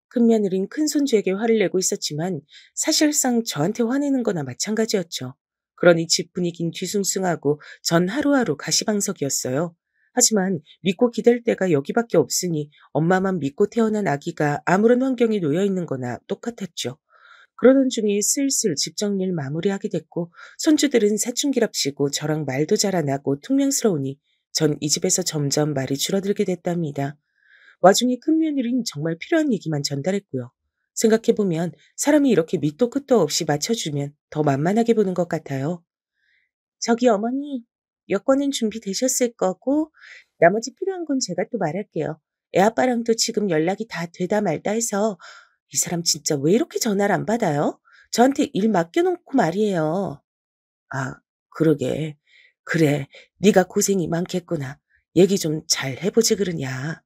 큰며느린 큰손주에게 화를 내고 있었지만 사실상 저한테 화내는 거나 마찬가지였죠. 그러니 집 분위긴 뒤숭숭하고 전 하루하루 가시방석이었어요. 하지만 믿고 기댈 데가 여기밖에 없으니 엄마만 믿고 태어난 아기가 아무런 환경에 놓여 있는 거나 똑같았죠. 그러던 중에 슬슬 집 정리를 마무리하게 됐고 손주들은 사춘기랍시고 저랑 말도 잘 안 하고 퉁명스러우니 전 이 집에서 점점 말이 줄어들게 됐답니다. 와중에 큰며느리는 정말 필요한 얘기만 전달했고요. 생각해보면 사람이 이렇게 밑도 끝도 없이 맞춰주면 더 만만하게 보는 것 같아요. 저기 어머니, 여권은 준비되셨을 거고 나머지 필요한 건 제가 또 말할게요. 애아빠랑도 지금 연락이 다 되다 말다 해서 이 사람 진짜 왜 이렇게 전화를 안 받아요? 저한테 일 맡겨놓고 말이에요. 아, 그러게. 그래, 네가 고생이 많겠구나. 얘기 좀 잘 해보지 그러냐.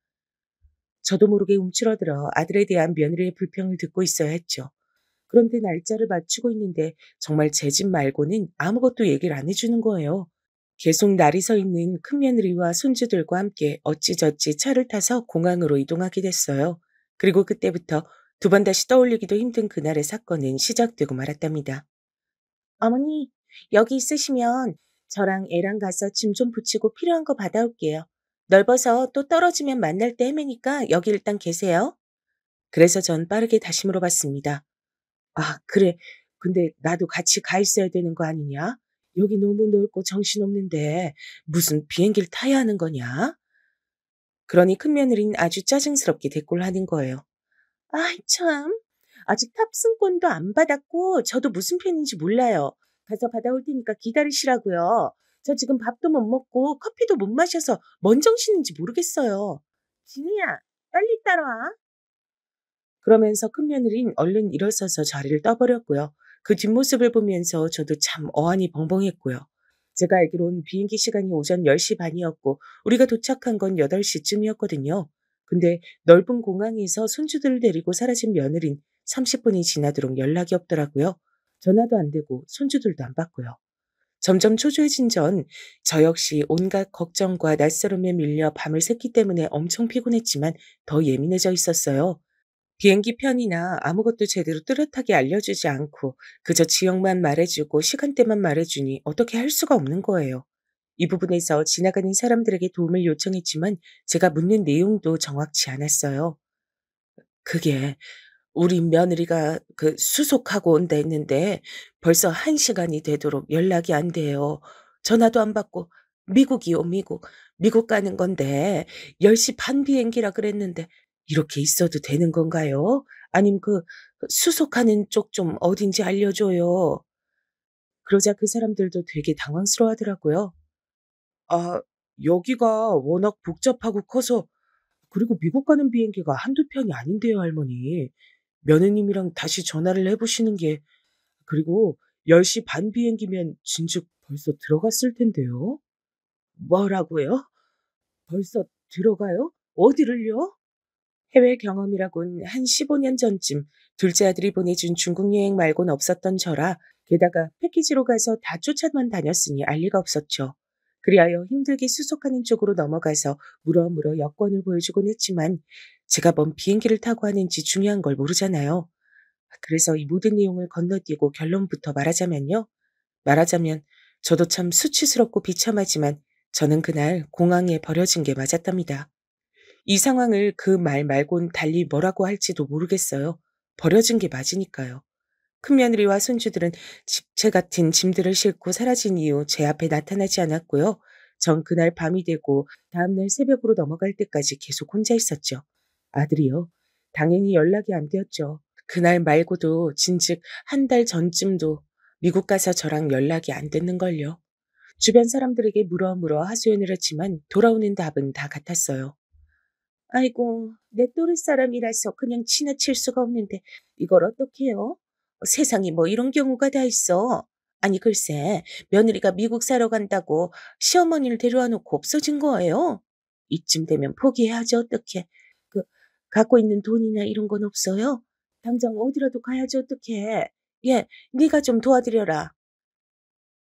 저도 모르게 움츠러들어 아들에 대한 며느리의 불평을 듣고 있어야 했죠. 그런데 날짜를 맞추고 있는데 정말 제 집 말고는 아무것도 얘기를 안 해주는 거예요. 계속 날이 서 있는 큰며느리와 손주들과 함께 어찌저찌 차를 타서 공항으로 이동하게 됐어요. 그리고 그때부터 두 번 다시 떠올리기도 힘든 그날의 사건은 시작되고 말았답니다. 어머니, 여기 있으시면 저랑 애랑 가서 짐 좀 붙이고 필요한 거 받아올게요. 넓어서 또 떨어지면 만날 때 헤매니까 여기 일단 계세요. 그래서 전 빠르게 다시 물어봤습니다. 아, 그래. 근데 나도 같이 가 있어야 되는 거 아니냐? 여기 너무 넓고 정신없는데 무슨 비행기를 타야 하는 거냐? 그러니 큰며느리는 아주 짜증스럽게 대꾸를 하는 거예요. 아이, 참. 아직 탑승권도 안 받았고 저도 무슨 편인지 몰라요. 가서 받아올 테니까 기다리시라고요. 저 지금 밥도 못 먹고 커피도 못 마셔서 뭔 정신인지 모르겠어요. 진우야, 빨리 따라와. 그러면서 큰며느린 얼른 일어서서 자리를 떠버렸고요. 그 뒷모습을 보면서 저도 참 어안이 벙벙했고요. 제가 알기론 비행기 시간이 오전 10시 반이었고 우리가 도착한 건 8시쯤이었거든요. 근데 넓은 공항에서 손주들을 데리고 사라진 며느린 30분이 지나도록 연락이 없더라고요. 전화도 안 되고 손주들도 안 받고요. 점점 초조해진 저 역시 온갖 걱정과 낯설음에 밀려 밤을 샜기 때문에 엄청 피곤했지만 더 예민해져 있었어요. 비행기 편이나 아무것도 제대로 뚜렷하게 알려주지 않고 그저 지역만 말해주고 시간대만 말해주니 어떻게 할 수가 없는 거예요. 이 부분에서 지나가는 사람들에게 도움을 요청했지만 제가 묻는 내용도 정확치 않았어요. 그게 우리 며느리가 수속하고 온다 했는데 벌써 1시간이 되도록 연락이 안 돼요. 전화도 안 받고 미국이요, 미국. 미국 가는 건데 10시 반 비행기라 그랬는데 이렇게 있어도 되는 건가요? 아님 수속하는 쪽 좀 어딘지 알려줘요. 그러자 그 사람들도 되게 당황스러워하더라고요. 아, 여기가 워낙 복잡하고 커서 그리고 미국 가는 비행기가 한두 편이 아닌데요, 할머니. 며느님이랑 다시 전화를 해 보시는 게 그리고 10시 반 비행기면 진즉 벌써 들어갔을 텐데요. 뭐라고요? 벌써 들어가요? 어디를요? 해외 경험이라곤 한 15년 전쯤 둘째 아들이 보내준 중국 여행 말곤 없었던 저라 게다가 패키지로 가서 다 쫓아만 다녔으니 알 리가 없었죠. 그리하여 힘들게 수속하는 쪽으로 넘어가서 물어물어 여권을 보여주곤 했지만 제가 뭔 비행기를 타고 하는지 중요한 걸 모르잖아요. 그래서 이 모든 내용을 건너뛰고 결론부터 말하자면 저도 참 수치스럽고 비참하지만 저는 그날 공항에 버려진 게 맞았답니다. 이 상황을 그 말 말곤 달리 뭐라고 할지도 모르겠어요. 버려진 게 맞으니까요. 큰며느리와 손주들은 집채 같은 짐들을 싣고 사라진 이후 제 앞에 나타나지 않았고요. 전 그날 밤이 되고 다음날 새벽으로 넘어갈 때까지 계속 혼자 있었죠. 아들이요. 당연히 연락이 안 되었죠. 그날 말고도 진즉 한 달 전쯤도 미국 가서 저랑 연락이 안 됐는걸요. 주변 사람들에게 물어 하소연을 했지만 돌아오는 답은 다 같았어요. 아이고, 내 또래 사람이라서 그냥 지나칠 수가 없는데 이걸 어떡해요? 세상에 뭐 이런 경우가 다 있어. 아니 글쎄, 며느리가 미국 사러 간다고 시어머니를 데려와 놓고 없어진 거예요. 이쯤 되면 포기해야지 어떡해. 그 갖고 있는 돈이나 이런 건 없어요? 당장 어디라도 가야지 어떡해. 예, 네가 좀 도와드려라.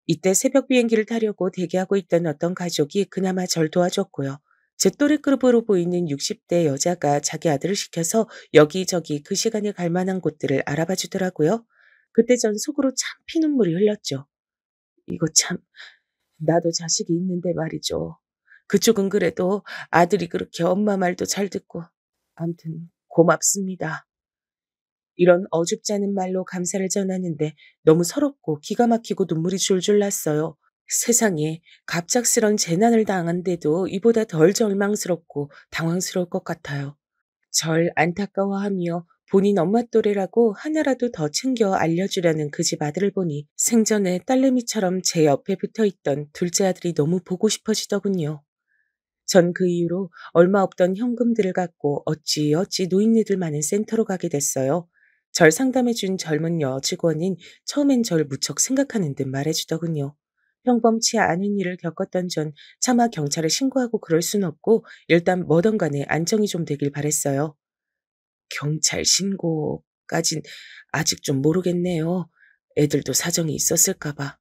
이때 새벽 비행기를 타려고 대기하고 있던 어떤 가족이 그나마 절 도와줬고요. 제 또래급으로 보이는 60대 여자가 자기 아들을 시켜서 여기저기 그 시간에 갈 만한 곳들을 알아봐 주더라고요. 그때 전 속으로 참 피눈물이 흘렀죠. 이거 참, 나도 자식이 있는데 말이죠. 그쪽은 그래도 아들이 그렇게 엄마 말도 잘 듣고. 암튼 고맙습니다. 이런 어줍지 않은 말로 감사를 전하는데 너무 서럽고 기가 막히고 눈물이 줄줄 났어요. 세상에 갑작스런 재난을 당한데도 이보다 덜 절망스럽고 당황스러울 것 같아요. 절 안타까워하며 본인 엄마 또래라고 하나라도 더 챙겨 알려주려는 그 집 아들을 보니 생전에 딸내미처럼 제 옆에 붙어 있던 둘째 아들이 너무 보고 싶어지더군요. 전 그 이후로 얼마 없던 현금들을 갖고 어찌어찌 노인네들 많은 센터로 가게 됐어요. 절 상담해 준 젊은 여직원은 처음엔 절 무척 생각하는 듯 말해주더군요. 평범치 않은 일을 겪었던 전 차마 경찰에 신고하고 그럴 순 없고 일단 뭐든 간에 안정이 좀 되길 바랬어요. 경찰 신고까진 아직 좀 모르겠네요. 애들도 사정이 있었을까 봐.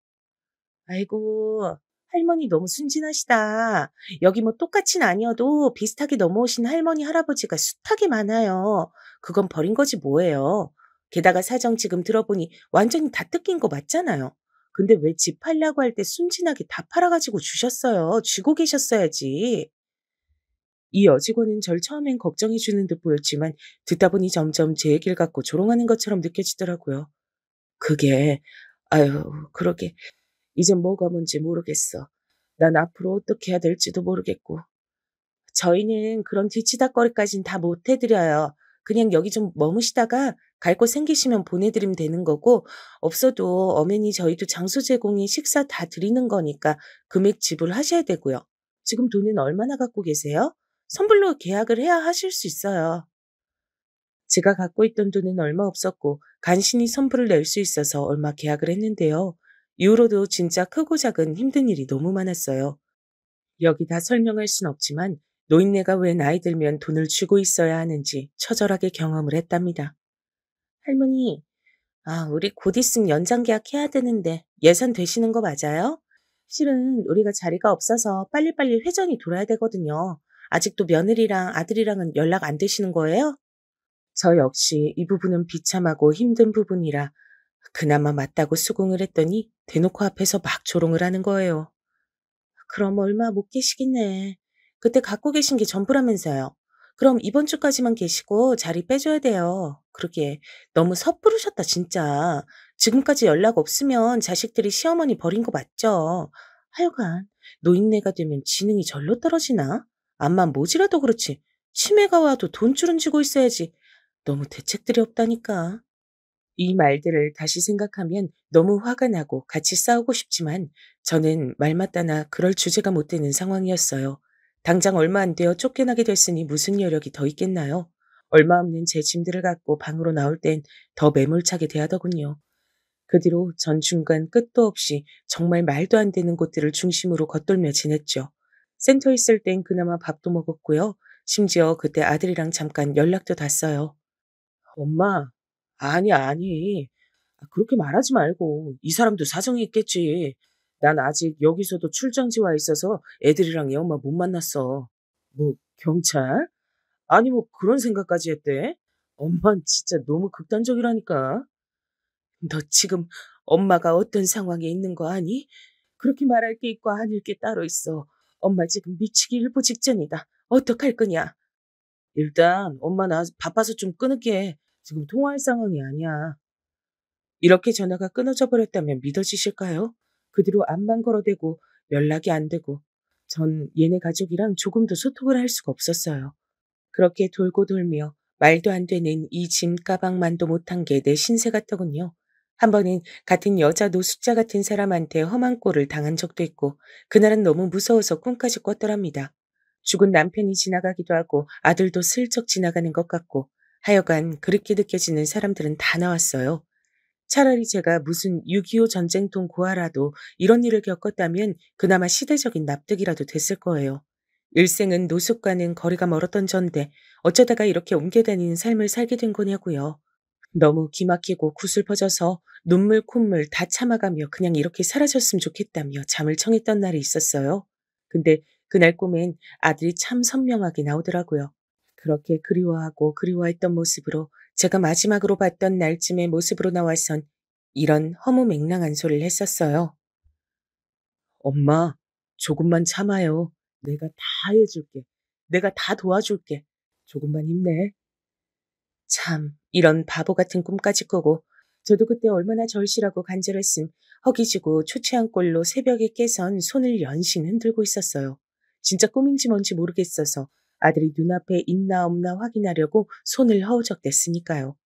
아이고, 할머니 너무 순진하시다. 여기 뭐 똑같진 아니어도 비슷하게 넘어오신 할머니, 할아버지가 숱하게 많아요. 그건 버린 거지 뭐예요. 게다가 사정 지금 들어보니 완전히 다 뜯긴 거 맞잖아요. 근데 왜 집 팔려고 할 때 순진하게 다 팔아가지고 주셨어요. 쥐고 계셨어야지. 이 여직원은 절 처음엔 걱정해 주는 듯 보였지만 듣다 보니 점점 제 얘기를 갖고 조롱하는 것처럼 느껴지더라고요. 그게, 아유, 그러게. 이젠 뭐가 뭔지 모르겠어. 난 앞으로 어떻게 해야 될지도 모르겠고. 저희는 그런 뒤치다꺼리까진 다 못 해드려요. 그냥 여기 좀 머무시다가 갈 곳 생기시면 보내드리면 되는 거고, 없어도 엄연히 저희도 장소 제공에 식사 다 드리는 거니까 금액 지불하셔야 되고요. 지금 돈은 얼마나 갖고 계세요? 선불로 계약을 해야 하실 수 있어요. 제가 갖고 있던 돈은 얼마 없었고 간신히 선불을 낼 수 있어서 얼마 계약을 했는데요. 이후로도 진짜 크고 작은 힘든 일이 너무 많았어요. 여기 다 설명할 순 없지만 노인네가 왜 나이 들면 돈을 쥐고 있어야 하는지 처절하게 경험을 했답니다. 할머니, 우리 곧 있으면 연장 계약 해야 되는데 예산 되시는 거 맞아요? 실은 우리가 자리가 없어서 빨리빨리 회전이 돌아야 되거든요. 아직도 며느리랑 아들이랑은 연락 안 되시는 거예요? 저 역시 이 부분은 비참하고 힘든 부분이라 그나마 맞다고 수긍을 했더니 대놓고 앞에서 막 조롱을 하는 거예요. 그럼 얼마 못 계시겠네. 그때 갖고 계신 게 전부라면서요. 그럼 이번 주까지만 계시고 자리 빼줘야 돼요. 그러게 너무 섣부르셨다 진짜. 지금까지 연락 없으면 자식들이 시어머니 버린 거 맞죠? 하여간 노인네가 되면 지능이 절로 떨어지나? 암만 모지라도 그렇지. 치매가 와도 돈줄은 쥐고 있어야지. 너무 대책들이 없다니까. 이 말들을 다시 생각하면 너무 화가 나고 같이 싸우고 싶지만 저는 말 맞다나 그럴 주제가 못 되는 상황이었어요. 당장 얼마 안 되어 쫓겨나게 됐으니 무슨 여력이 더 있겠나요? 얼마 없는 제 짐들을 갖고 방으로 나올 땐 더 매몰차게 대하더군요. 그 뒤로 전 중간 끝도 없이 정말 말도 안 되는 곳들을 중심으로 겉돌며 지냈죠. 센터에 있을 땐 그나마 밥도 먹었고요. 심지어 그때 아들이랑 잠깐 연락도 닿았어요. 엄마, 아니, 아니. 그렇게 말하지 말고. 이 사람도 사정이 있겠지. 난 아직 여기서도 출장지 와 있어서 애들이랑 얘 엄마 못 만났어. 뭐, 경찰? 아니, 뭐 그런 생각까지 했대? 엄만 진짜 너무 극단적이라니까. 너 지금 엄마가 어떤 상황에 있는 거 아니? 그렇게 말할 게 있고 아닐 게 따로 있어. 엄마 지금 미치기 일보 직전이다. 어떡할 거냐? 일단 엄마 나 바빠서 좀 끊을게. 지금 통화할 상황이 아니야. 이렇게 전화가 끊어져 버렸다면 믿어지실까요? 그 뒤로 암만 걸어대고 연락이 안 되고 전 얘네 가족이랑 조금도 소통을 할 수가 없었어요. 그렇게 돌고 돌며 말도 안 되는 이 짐 가방만도 못한 게 내 신세 같더군요. 한 번은 같은 여자 노숙자 같은 사람한테 험한 꼴을 당한 적도 있고 그날은 너무 무서워서 꿈까지 꿨더랍니다. 죽은 남편이 지나가기도 하고 아들도 슬쩍 지나가는 것 같고 하여간 그렇게 느껴지는 사람들은 다 나왔어요. 차라리 제가 무슨 6.25 전쟁통 고아라도 이런 일을 겪었다면 그나마 시대적인 납득이라도 됐을 거예요. 일생은 노숙과는 거리가 멀었던 전데 어쩌다가 이렇게 옮겨 다니는 삶을 살게 된 거냐고요. 너무 기막히고 구슬퍼져서 눈물 콧물 다 참아가며 그냥 이렇게 사라졌으면 좋겠다며 잠을 청했던 날이 있었어요. 근데 그날 꿈엔 아들이 참 선명하게 나오더라고요. 그렇게 그리워하고 그리워했던 모습으로 제가 마지막으로 봤던 날쯤의 모습으로 나와선 이런 허무맹랑한 소리를 했었어요. 엄마, 조금만 참아요. 내가 다 해줄게. 내가 다 도와줄게. 조금만 힘내. 참, 이런 바보 같은 꿈까지 꾸고, 저도 그때 얼마나 절실하고 간절했음, 허기지고 초췌한 꼴로 새벽에 깨선 손을 연신 흔들고 있었어요. 진짜 꿈인지 뭔지 모르겠어서 아들이 눈앞에 있나 없나 확인하려고 손을 허우적댔으니까요.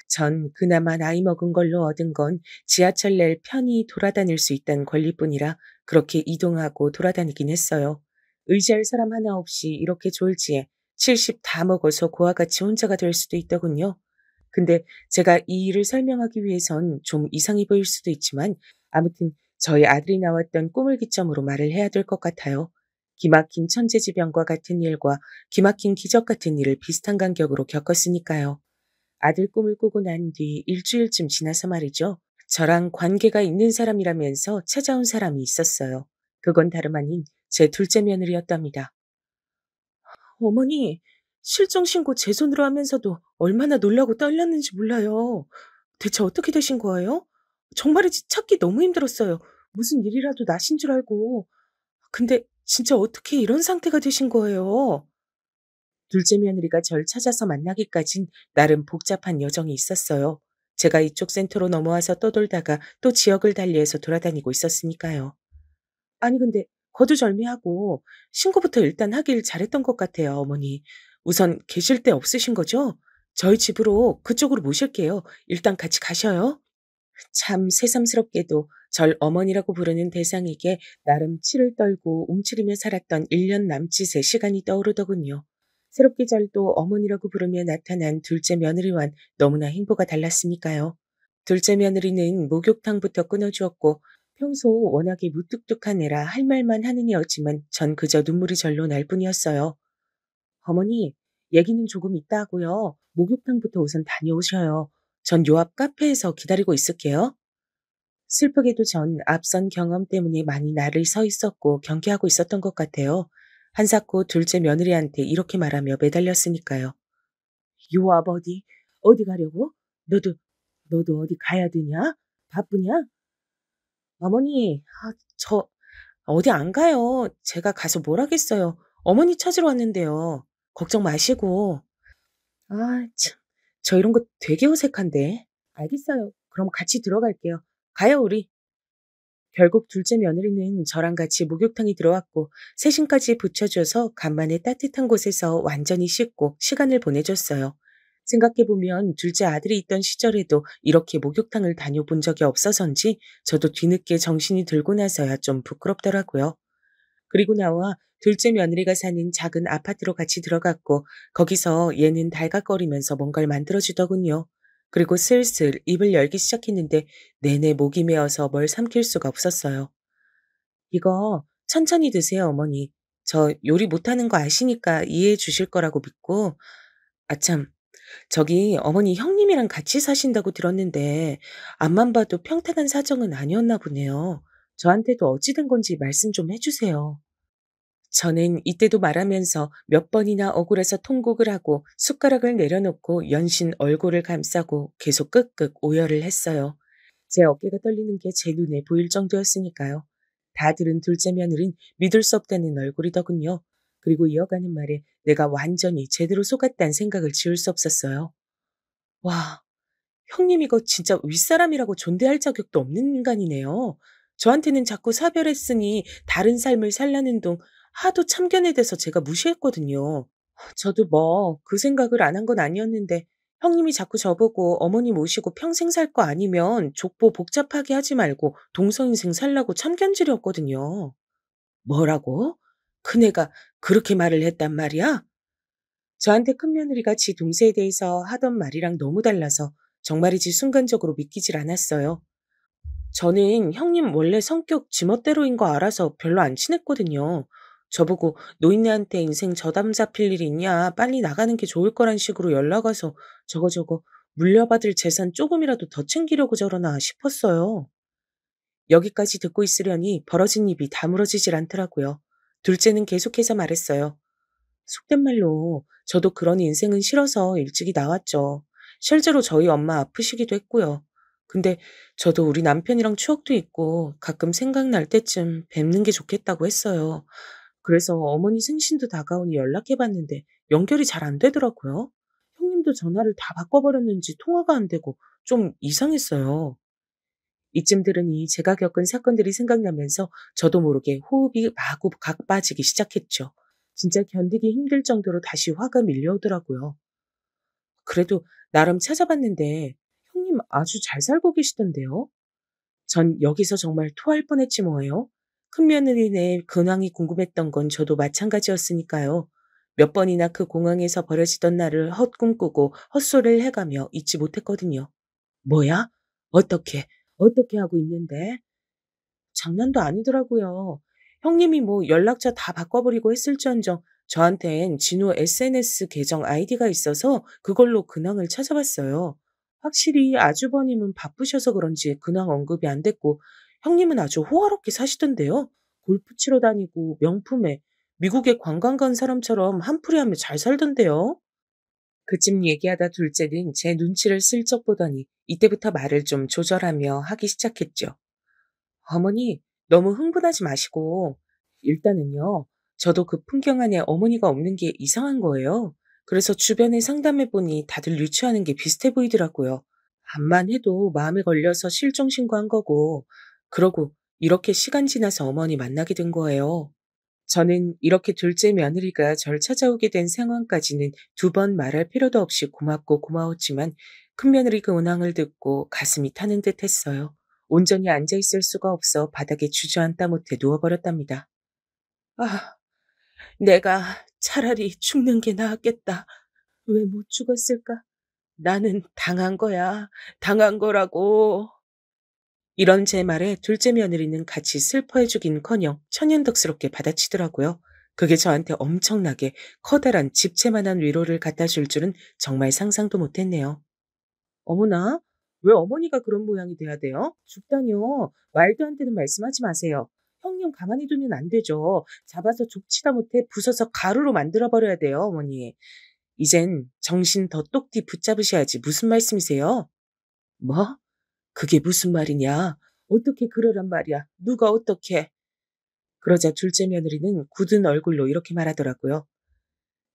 전 그나마 나이 먹은 걸로 얻은 건 지하철 낼 편히 돌아다닐 수 있다는 권리뿐이라 그렇게 이동하고 돌아다니긴 했어요. 의지할 사람 하나 없이 이렇게 졸지에 70 다 먹어서 고와 같이 혼자가 될 수도 있더군요. 근데 제가 이 일을 설명하기 위해선 좀 이상해 보일 수도 있지만 아무튼 저희 아들이 나왔던 꿈을 기점으로 말을 해야 될 것 같아요. 기막힌 천재지변과 같은 일과 기막힌 기적 같은 일을 비슷한 간격으로 겪었으니까요. 아들 꿈을 꾸고 난 뒤 일주일쯤 지나서 말이죠. 저랑 관계가 있는 사람이라면서 찾아온 사람이 있었어요. 그건 다름 아닌 제 둘째 며느리였답니다. 어머니, 실종 신고 제 손으로 하면서도 얼마나 놀라고 떨렸는지 몰라요. 대체 어떻게 되신 거예요? 정말이지 찾기 너무 힘들었어요. 무슨 일이라도 나신 줄 알고. 근데 진짜 어떻게 이런 상태가 되신 거예요? 둘째 며느리가 절 찾아서 만나기까진 나름 복잡한 여정이 있었어요. 제가 이쪽 센터로 넘어와서 떠돌다가 또 지역을 달리해서 돌아다니고 있었으니까요. 아니 근데 거두절미하고 신고부터 일단 하길 잘했던 것 같아요, 어머니. 우선 계실 데 없으신 거죠? 저희 집으로 그쪽으로 모실게요. 일단 같이 가셔요. 참 새삼스럽게도 절 어머니라고 부르는 대상에게 나름 치를 떨고 움츠리며 살았던 1년 남짓의 시간이 떠오르더군요. 새롭게 절도 어머니라고 부르며 나타난 둘째 며느리와는 너무나 행보가 달랐으니까요. 둘째 며느리는 목욕탕부터 끊어주었고 평소 워낙에 무뚝뚝한 애라 할 말만 하는 애였지만 전 그저 눈물이 절로 날 뿐이었어요. 어머니, 얘기는 조금 이따 하고요. 목욕탕부터 우선 다녀오셔요. 전 요 앞 카페에서 기다리고 있을게요. 슬프게도 전 앞선 경험 때문에 많이 나를 서 있었고 경계하고 있었던 것 같아요. 한사코 둘째 며느리한테 이렇게 말하며 매달렸으니까요. 요 앞 어디? 어디 가려고? 너도 어디 가야 되냐? 바쁘냐? 어머니, 저 어디 안 가요. 제가 가서 뭘 하겠어요. 어머니 찾으러 왔는데요. 걱정 마시고. 아, 참. 저 이런 거 되게 어색한데. 알겠어요. 그럼 같이 들어갈게요. 가요, 우리. 결국 둘째 며느리는 저랑 같이 목욕탕에 들어왔고 세심까지 붙여줘서 간만에 따뜻한 곳에서 완전히 씻고 시간을 보내줬어요. 생각해보면 둘째 아들이 있던 시절에도 이렇게 목욕탕을 다녀본 적이 없어서인지 저도 뒤늦게 정신이 들고 나서야 좀 부끄럽더라고요. 그리고 나와 둘째 며느리가 사는 작은 아파트로 같이 들어갔고 거기서 얘는 달각거리면서 뭔가를 만들어주더군요. 그리고 슬슬 입을 열기 시작했는데 내내 목이 메어서 뭘 삼킬 수가 없었어요. 이거 천천히 드세요, 어머니. 저 요리 못하는 거 아시니까 이해해 주실 거라고 믿고. 아참, 저기 어머니 형님이랑 같이 사신다고 들었는데 앞만 봐도 평탄한 사정은 아니었나 보네요. 저한테도 어찌 된 건지 말씀 좀 해주세요. 저는 이때도 말하면서 몇 번이나 억울해서 통곡을 하고 숟가락을 내려놓고 연신 얼굴을 감싸고 계속 끄끄 오열을 했어요. 제 어깨가 떨리는 게 제 눈에 보일 정도였으니까요. 다 들은 둘째 며느린 믿을 수 없다는 얼굴이더군요. 그리고 이어가는 말에 내가 완전히 제대로 속았다는 생각을 지울 수 없었어요. 와, 형님 이거 진짜 윗사람이라고 존대할 자격도 없는 인간이네요. 저한테는 자꾸 사별했으니 다른 삶을 살라는 둥 하도 참견에 대해서 제가 무시했거든요. 저도 뭐 그 생각을 안 한 건 아니었는데 형님이 자꾸 저보고 어머니 모시고 평생 살 거 아니면 족보 복잡하게 하지 말고 동서인생 살라고 참견질이었거든요. 뭐라고? 큰애가 그렇게 말을 했단 말이야? 저한테 큰며느리가 지 동생에 대해서 하던 말이랑 너무 달라서 정말이지 순간적으로 믿기질 않았어요. 저는 형님 원래 성격 지멋대로인 거 알아서 별로 안 친했거든요. 저보고 노인네한테 인생 저담 잡힐 일 있냐 빨리 나가는 게 좋을 거란 식으로 연락 와서 저거저거 물려받을 재산 조금이라도 더 챙기려고 저러나 싶었어요. 여기까지 듣고 있으려니 벌어진 입이 다물어지질 않더라고요. 둘째는 계속해서 말했어요. 속된 말로 저도 그런 인생은 싫어서 일찍이 나왔죠. 실제로 저희 엄마 아프시기도 했고요. 근데 저도 우리 남편이랑 추억도 있고 가끔 생각날 때쯤 뵙는 게 좋겠다고 했어요. 그래서 어머니 생신도 다가오니 연락해봤는데 연결이 잘 안 되더라고요. 형님도 전화를 다 바꿔버렸는지 통화가 안 되고 좀 이상했어요. 이쯤 들으니 제가 겪은 사건들이 생각나면서 저도 모르게 호흡이 마구 가빠지기 시작했죠. 진짜 견디기 힘들 정도로 다시 화가 밀려오더라고요. 그래도 나름 찾아봤는데 형님 아주 잘 살고 계시던데요. 전 여기서 정말 토할 뻔했지 뭐예요. 큰며느리네 근황이 궁금했던 건 저도 마찬가지였으니까요. 몇 번이나 그 공항에서 벌어지던 날을 헛꿈꾸고 헛소리를 해가며 잊지 못했거든요. 뭐야? 어떻게? 어떻게 하고 있는데? 장난도 아니더라고요. 형님이 뭐 연락처 다 바꿔버리고 했을지언정 저한텐 진호 SNS 계정 아이디가 있어서 그걸로 근황을 찾아봤어요. 확실히 아주버님은 바쁘셔서 그런지 근황 언급이 안 됐고 형님은 아주 호화롭게 사시던데요. 골프 치러 다니고 명품에 미국에 관광 간 사람처럼 한풀이하며 잘 살던데요. 그쯤 얘기하다 둘째는 제 눈치를 슬쩍 보더니 이때부터 말을 좀 조절하며 하기 시작했죠. 어머니, 너무 흥분하지 마시고, 일단은요, 저도 그 풍경 안에 어머니가 없는 게 이상한 거예요. 그래서 주변에 상담해보니 다들 유추하는 게 비슷해 보이더라고요. 암만 해도 마음에 걸려서 실종 신고한 거고, 그러고 이렇게 시간 지나서 어머니 만나게 된 거예요. 저는 이렇게 둘째 며느리가 절 찾아오게 된 상황까지는 두 번 말할 필요도 없이 고맙고 고마웠지만 큰며느리 그 근황을 듣고 가슴이 타는 듯 했어요. 온전히 앉아 있을 수가 없어 바닥에 주저앉다 못해 누워버렸답니다. 아, 내가 차라리 죽는 게 나았겠다. 왜 못 죽었을까? 나는 당한 거야. 당한 거라고. 이런 제 말에 둘째 며느리는 같이 슬퍼해주긴커녕 천연덕스럽게 받아치더라고요. 그게 저한테 엄청나게 커다란 집채만한 위로를 갖다 줄 줄은 정말 상상도 못했네요. 어머나, 왜 어머니가 그런 모양이 돼야 돼요? 죽다뇨. 말도 안 되는 말씀하지 마세요. 형님 가만히 두면 안 되죠. 잡아서 족치다 못해 부숴서 가루로 만들어버려야 돼요, 어머니. 이젠 정신 더 똑띠 붙잡으셔야지. 무슨 말씀이세요? 뭐? 그게 무슨 말이냐? 어떻게 그러란 말이야? 누가 어떻게? 그러자 둘째 며느리는 굳은 얼굴로 이렇게 말하더라고요.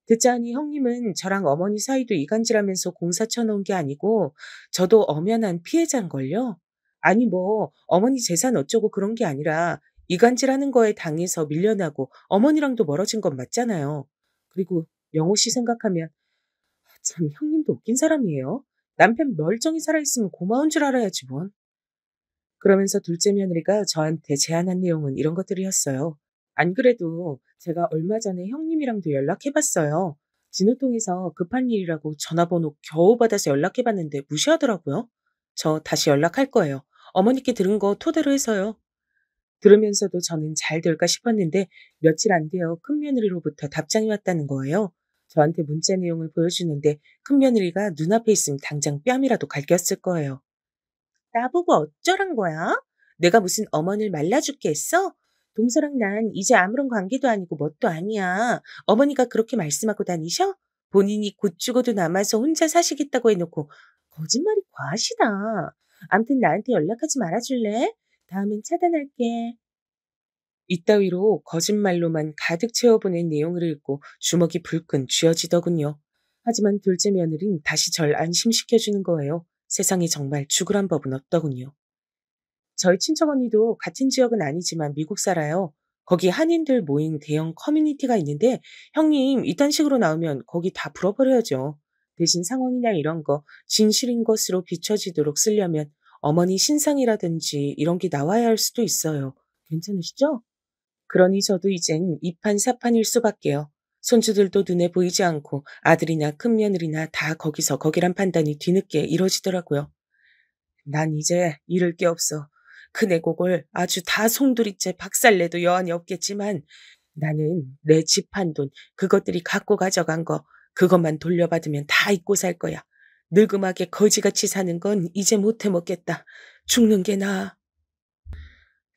듣자하니 형님은 저랑 어머니 사이도 이간질하면서 공사 쳐놓은 게 아니고 저도 엄연한 피해자인걸요? 아니 뭐 어머니 재산 어쩌고 그런 게 아니라 이간질하는 거에 당해서 밀려나고 어머니랑도 멀어진 건 맞잖아요. 그리고 영호 씨 생각하면 참 형님도 웃긴 사람이에요. 남편 멀쩡히 살아있으면 고마운 줄 알아야지 뭔. 그러면서 둘째 며느리가 저한테 제안한 내용은 이런 것들이었어요. 안 그래도 제가 얼마 전에 형님이랑도 연락해봤어요. 진호통에서 급한 일이라고 전화번호 겨우 받아서 연락해봤는데 무시하더라고요. 저 다시 연락할 거예요. 어머니께 들은 거 토대로 해서요. 들으면서도 저는 잘 될까 싶었는데 며칠 안 되어 큰며느리로부터 답장이 왔다는 거예요. 저한테 문자 내용을 보여주는데 큰며느리가 눈앞에 있으면 당장 뺨이라도 갈겼을 거예요. 나보고 어쩌란 거야? 내가 무슨 어머니를 말라죽게 했어? 동서랑 난 이제 아무런 관계도 아니고 뭣도 아니야. 어머니가 그렇게 말씀하고 다니셔? 본인이 곧 죽어도 남아서 혼자 사시겠다고 해놓고 거짓말이 과하시다. 암튼 나한테 연락하지 말아줄래? 다음엔 차단할게. 이따위로 거짓말로만 가득 채워보낸 내용을 읽고 주먹이 불끈 쥐어지더군요. 하지만 둘째 며느린 다시 절 안심시켜주는 거예요. 세상에 정말 죽으란 법은 없더군요. 저희 친척 언니도 같은 지역은 아니지만 미국 살아요. 거기 한인들 모인 대형 커뮤니티가 있는데 형님 이딴 식으로 나오면 거기 다 불어버려야죠. 대신 상황이나 이런 거 진실인 것으로 비춰지도록 쓰려면 어머니 신상이라든지 이런 게 나와야 할 수도 있어요. 괜찮으시죠? 그러니 저도 이젠 이판사판일 수밖에요. 손주들도 눈에 보이지 않고 아들이나 큰며느리나 다 거기서 거기란 판단이 뒤늦게 이뤄지더라고요. 난 이제 잃을 게 없어. 그네 곡을 아주 다 송두리째 박살내도 여한이 없겠지만 나는 내 집 한 돈 그것들이 갖고 가져간 거 그것만 돌려받으면 다 잊고 살 거야. 늙음하게 거지같이 사는 건 이제 못해 먹겠다. 죽는 게 나아.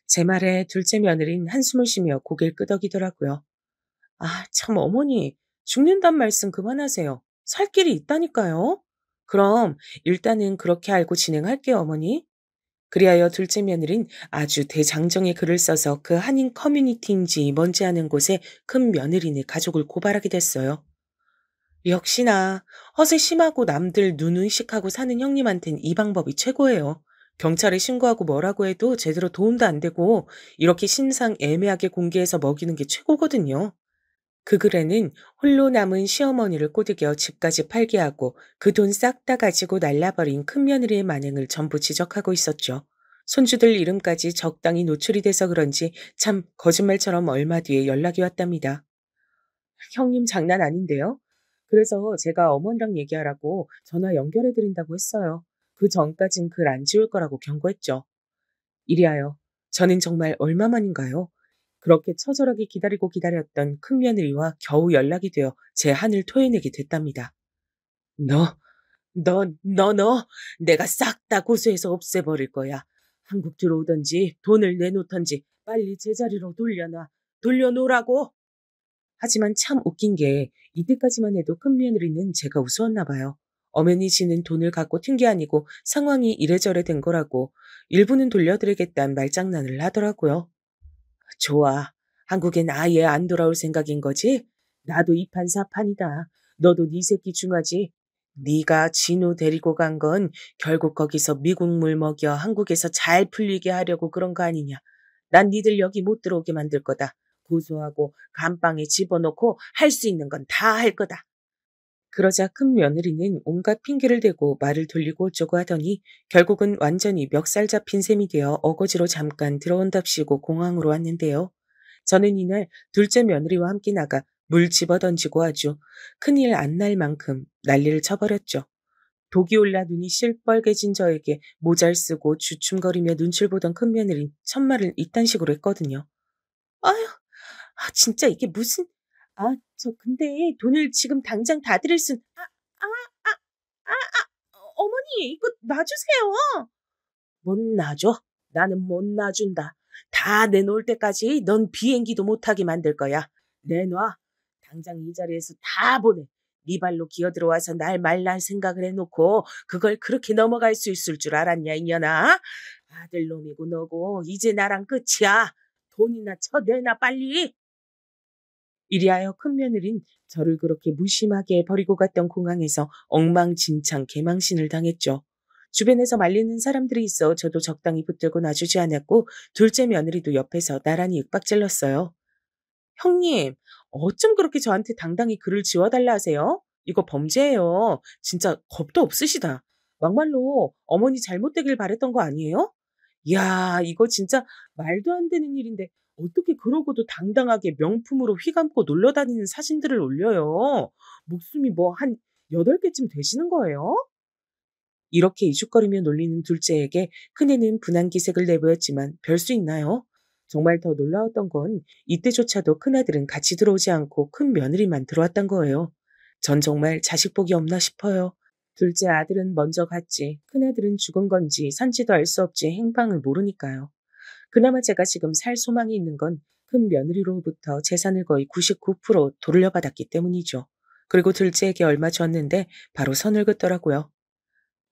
제 말에 둘째 며느린 한숨을 쉬며 고개를 끄덕이더라고요. 아, 참 어머니, 죽는단 말씀 그만하세요. 살 길이 있다니까요. 그럼 일단은 그렇게 알고 진행할게요, 어머니. 그리하여 둘째 며느린 아주 대장정의 글을 써서 그 한인 커뮤니티인지 뭔지 아는 곳에 큰 며느리네 가족을 고발하게 됐어요. 역시나 허세 심하고 남들 눈의식하고 사는 형님한텐 이 방법이 최고예요. 경찰에 신고하고 뭐라고 해도 제대로 도움도 안 되고 이렇게 신상 애매하게 공개해서 먹이는 게 최고거든요. 그 글에는 홀로 남은 시어머니를 꼬드겨 집까지 팔게 하고 그 돈 싹 다 가지고 날라버린 큰며느리의 만행을 전부 지적하고 있었죠. 손주들 이름까지 적당히 노출이 돼서 그런지 참 거짓말처럼 얼마 뒤에 연락이 왔답니다. 형님 장난 아닌데요? 그래서 제가 어머니랑 얘기하라고 전화 연결해드린다고 했어요. 그 전까진 글 안 지울 거라고 경고했죠. 이리하여 저는 정말 얼마만인가요? 그렇게 처절하게 기다리고 기다렸던 큰며느리와 겨우 연락이 되어 제 한을 토해내게 됐답니다. 너, 너, 내가 싹 다 고소해서 없애버릴 거야. 한국 들어오던지 돈을 내놓던지 빨리 제자리로 돌려놓으라고. 하지만 참 웃긴 게 이때까지만 해도 큰며느리는 제가 우스웠나 봐요. 엄연히 지는 돈을 갖고 튄 게 아니고 상황이 이래저래 된 거라고 일부는 돌려드리겠다는 말장난을 하더라고요. 좋아. 한국엔 아예 안 돌아올 생각인 거지? 나도 이 판 사판이다. 너도 네 새끼 중하지? 네가 진우 데리고 간 건 결국 거기서 미국 물 먹여 한국에서 잘 풀리게 하려고 그런 거 아니냐. 난 니들 여기 못 들어오게 만들 거다. 고소하고 감방에 집어넣고 할 수 있는 건 다 할 거다. 그러자 큰 며느리는 온갖 핑계를 대고 말을 돌리고 어쩌고 하더니 결국은 완전히 멱살 잡힌 셈이 되어 어거지로 잠깐 들어온답시고 공항으로 왔는데요. 저는 이날 둘째 며느리와 함께 나가 물 집어던지고 아주 큰일 안 날 만큼 난리를 쳐버렸죠. 독이 올라 눈이 실뻘개진 저에게 모자를 쓰고 주춤거리며 눈치를 보던 큰 며느린 첫말을 이딴 식으로 했거든요. 아휴, 진짜 이게 무슨, 저 근데 돈을 지금 당장 다 드릴 어머니, 이거 놔주세요. 못 놔줘? 나는 못 놔준다. 다 내놓을 때까지 넌 비행기도 못하게 만들 거야. 내놔. 당장 이 자리에서 다 보내. 네 발로 기어들어와서 날 말란 생각을 해놓고 그걸 그렇게 넘어갈 수 있을 줄 알았냐, 이년아? 아들놈이고 너고 이제 나랑 끝이야. 돈이나 쳐내놔 빨리. 이리하여 큰며느린 저를 그렇게 무심하게 버리고 갔던 공항에서 엉망진창 개망신을 당했죠. 주변에서 말리는 사람들이 있어 저도 적당히 붙들고 놔주지 않았고 둘째 며느리도 옆에서 나란히 윽박질렀어요. 형님, 어쩜 그렇게 저한테 당당히 글을 지워달라 하세요? 이거 범죄예요. 진짜 겁도 없으시다. 막말로 어머니 잘못되길 바랬던 거 아니에요? 이야, 이거 진짜 말도 안 되는 일인데 어떻게 그러고도 당당하게 명품으로 휘감고 놀러 다니는 사진들을 올려요. 목숨이 뭐 한 8개쯤 되시는 거예요? 이렇게 이죽거리며 놀리는 둘째에게 큰애는 분한 기색을 내보였지만 별 수 있나요? 정말 더 놀라웠던 건 이때조차도 큰아들은 같이 들어오지 않고 큰 며느리만 들어왔단 거예요. 전 정말 자식 복이 없나 싶어요. 둘째 아들은 먼저 갔지. 큰아들은 죽은 건지 산지도 알 수 없지 행방을 모르니까요. 그나마 제가 지금 살 소망이 있는 건 큰 며느리로부터 재산을 거의 99% 돌려받았기 때문이죠. 그리고 둘째에게 얼마 줬는데 바로 선을 긋더라고요.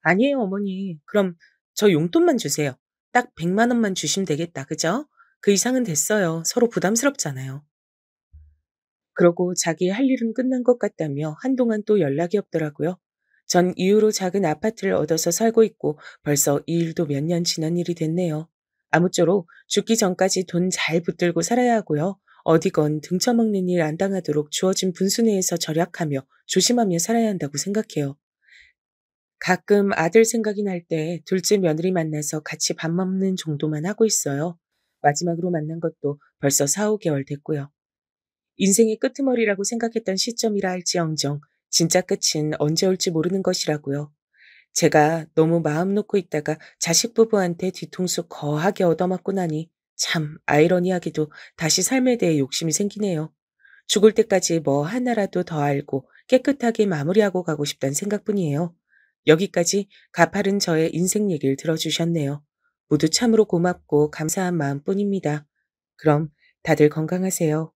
아니에요, 어머니. 그럼 저 용돈만 주세요. 딱 100만 원만 주시면 되겠다. 그죠? 그 이상은 됐어요. 서로 부담스럽잖아요. 그러고 자기 할 일은 끝난 것 같다며 한동안 또 연락이 없더라고요. 전 이후로 작은 아파트를 얻어서 살고 있고 벌써 이 일도 몇 년 지난 일이 됐네요. 아무쪼록 죽기 전까지 돈 잘 붙들고 살아야 하고요. 어디건 등쳐먹는 일 안 당하도록 주어진 분수 내에서 절약하며 조심하며 살아야 한다고 생각해요. 가끔 아들 생각이 날 때 둘째 며느리 만나서 같이 밥 먹는 정도만 하고 있어요. 마지막으로 만난 것도 벌써 4, 5개월 됐고요. 인생의 끄트머리라고 생각했던 시점이라 할지언정 진짜 끝은 언제 올지 모르는 것이라고요. 제가 너무 마음 놓고 있다가 자식 부부한테 뒤통수 거하게 얻어맞고 나니 참 아이러니하게도 다시 삶에 대해 욕심이 생기네요. 죽을 때까지 뭐 하나라도 더 알고 깨끗하게 마무리하고 가고 싶다는 생각뿐이에요. 여기까지 가파른 저의 인생 얘기를 들어주셨네요. 모두 참으로 고맙고 감사한 마음뿐입니다. 그럼 다들 건강하세요.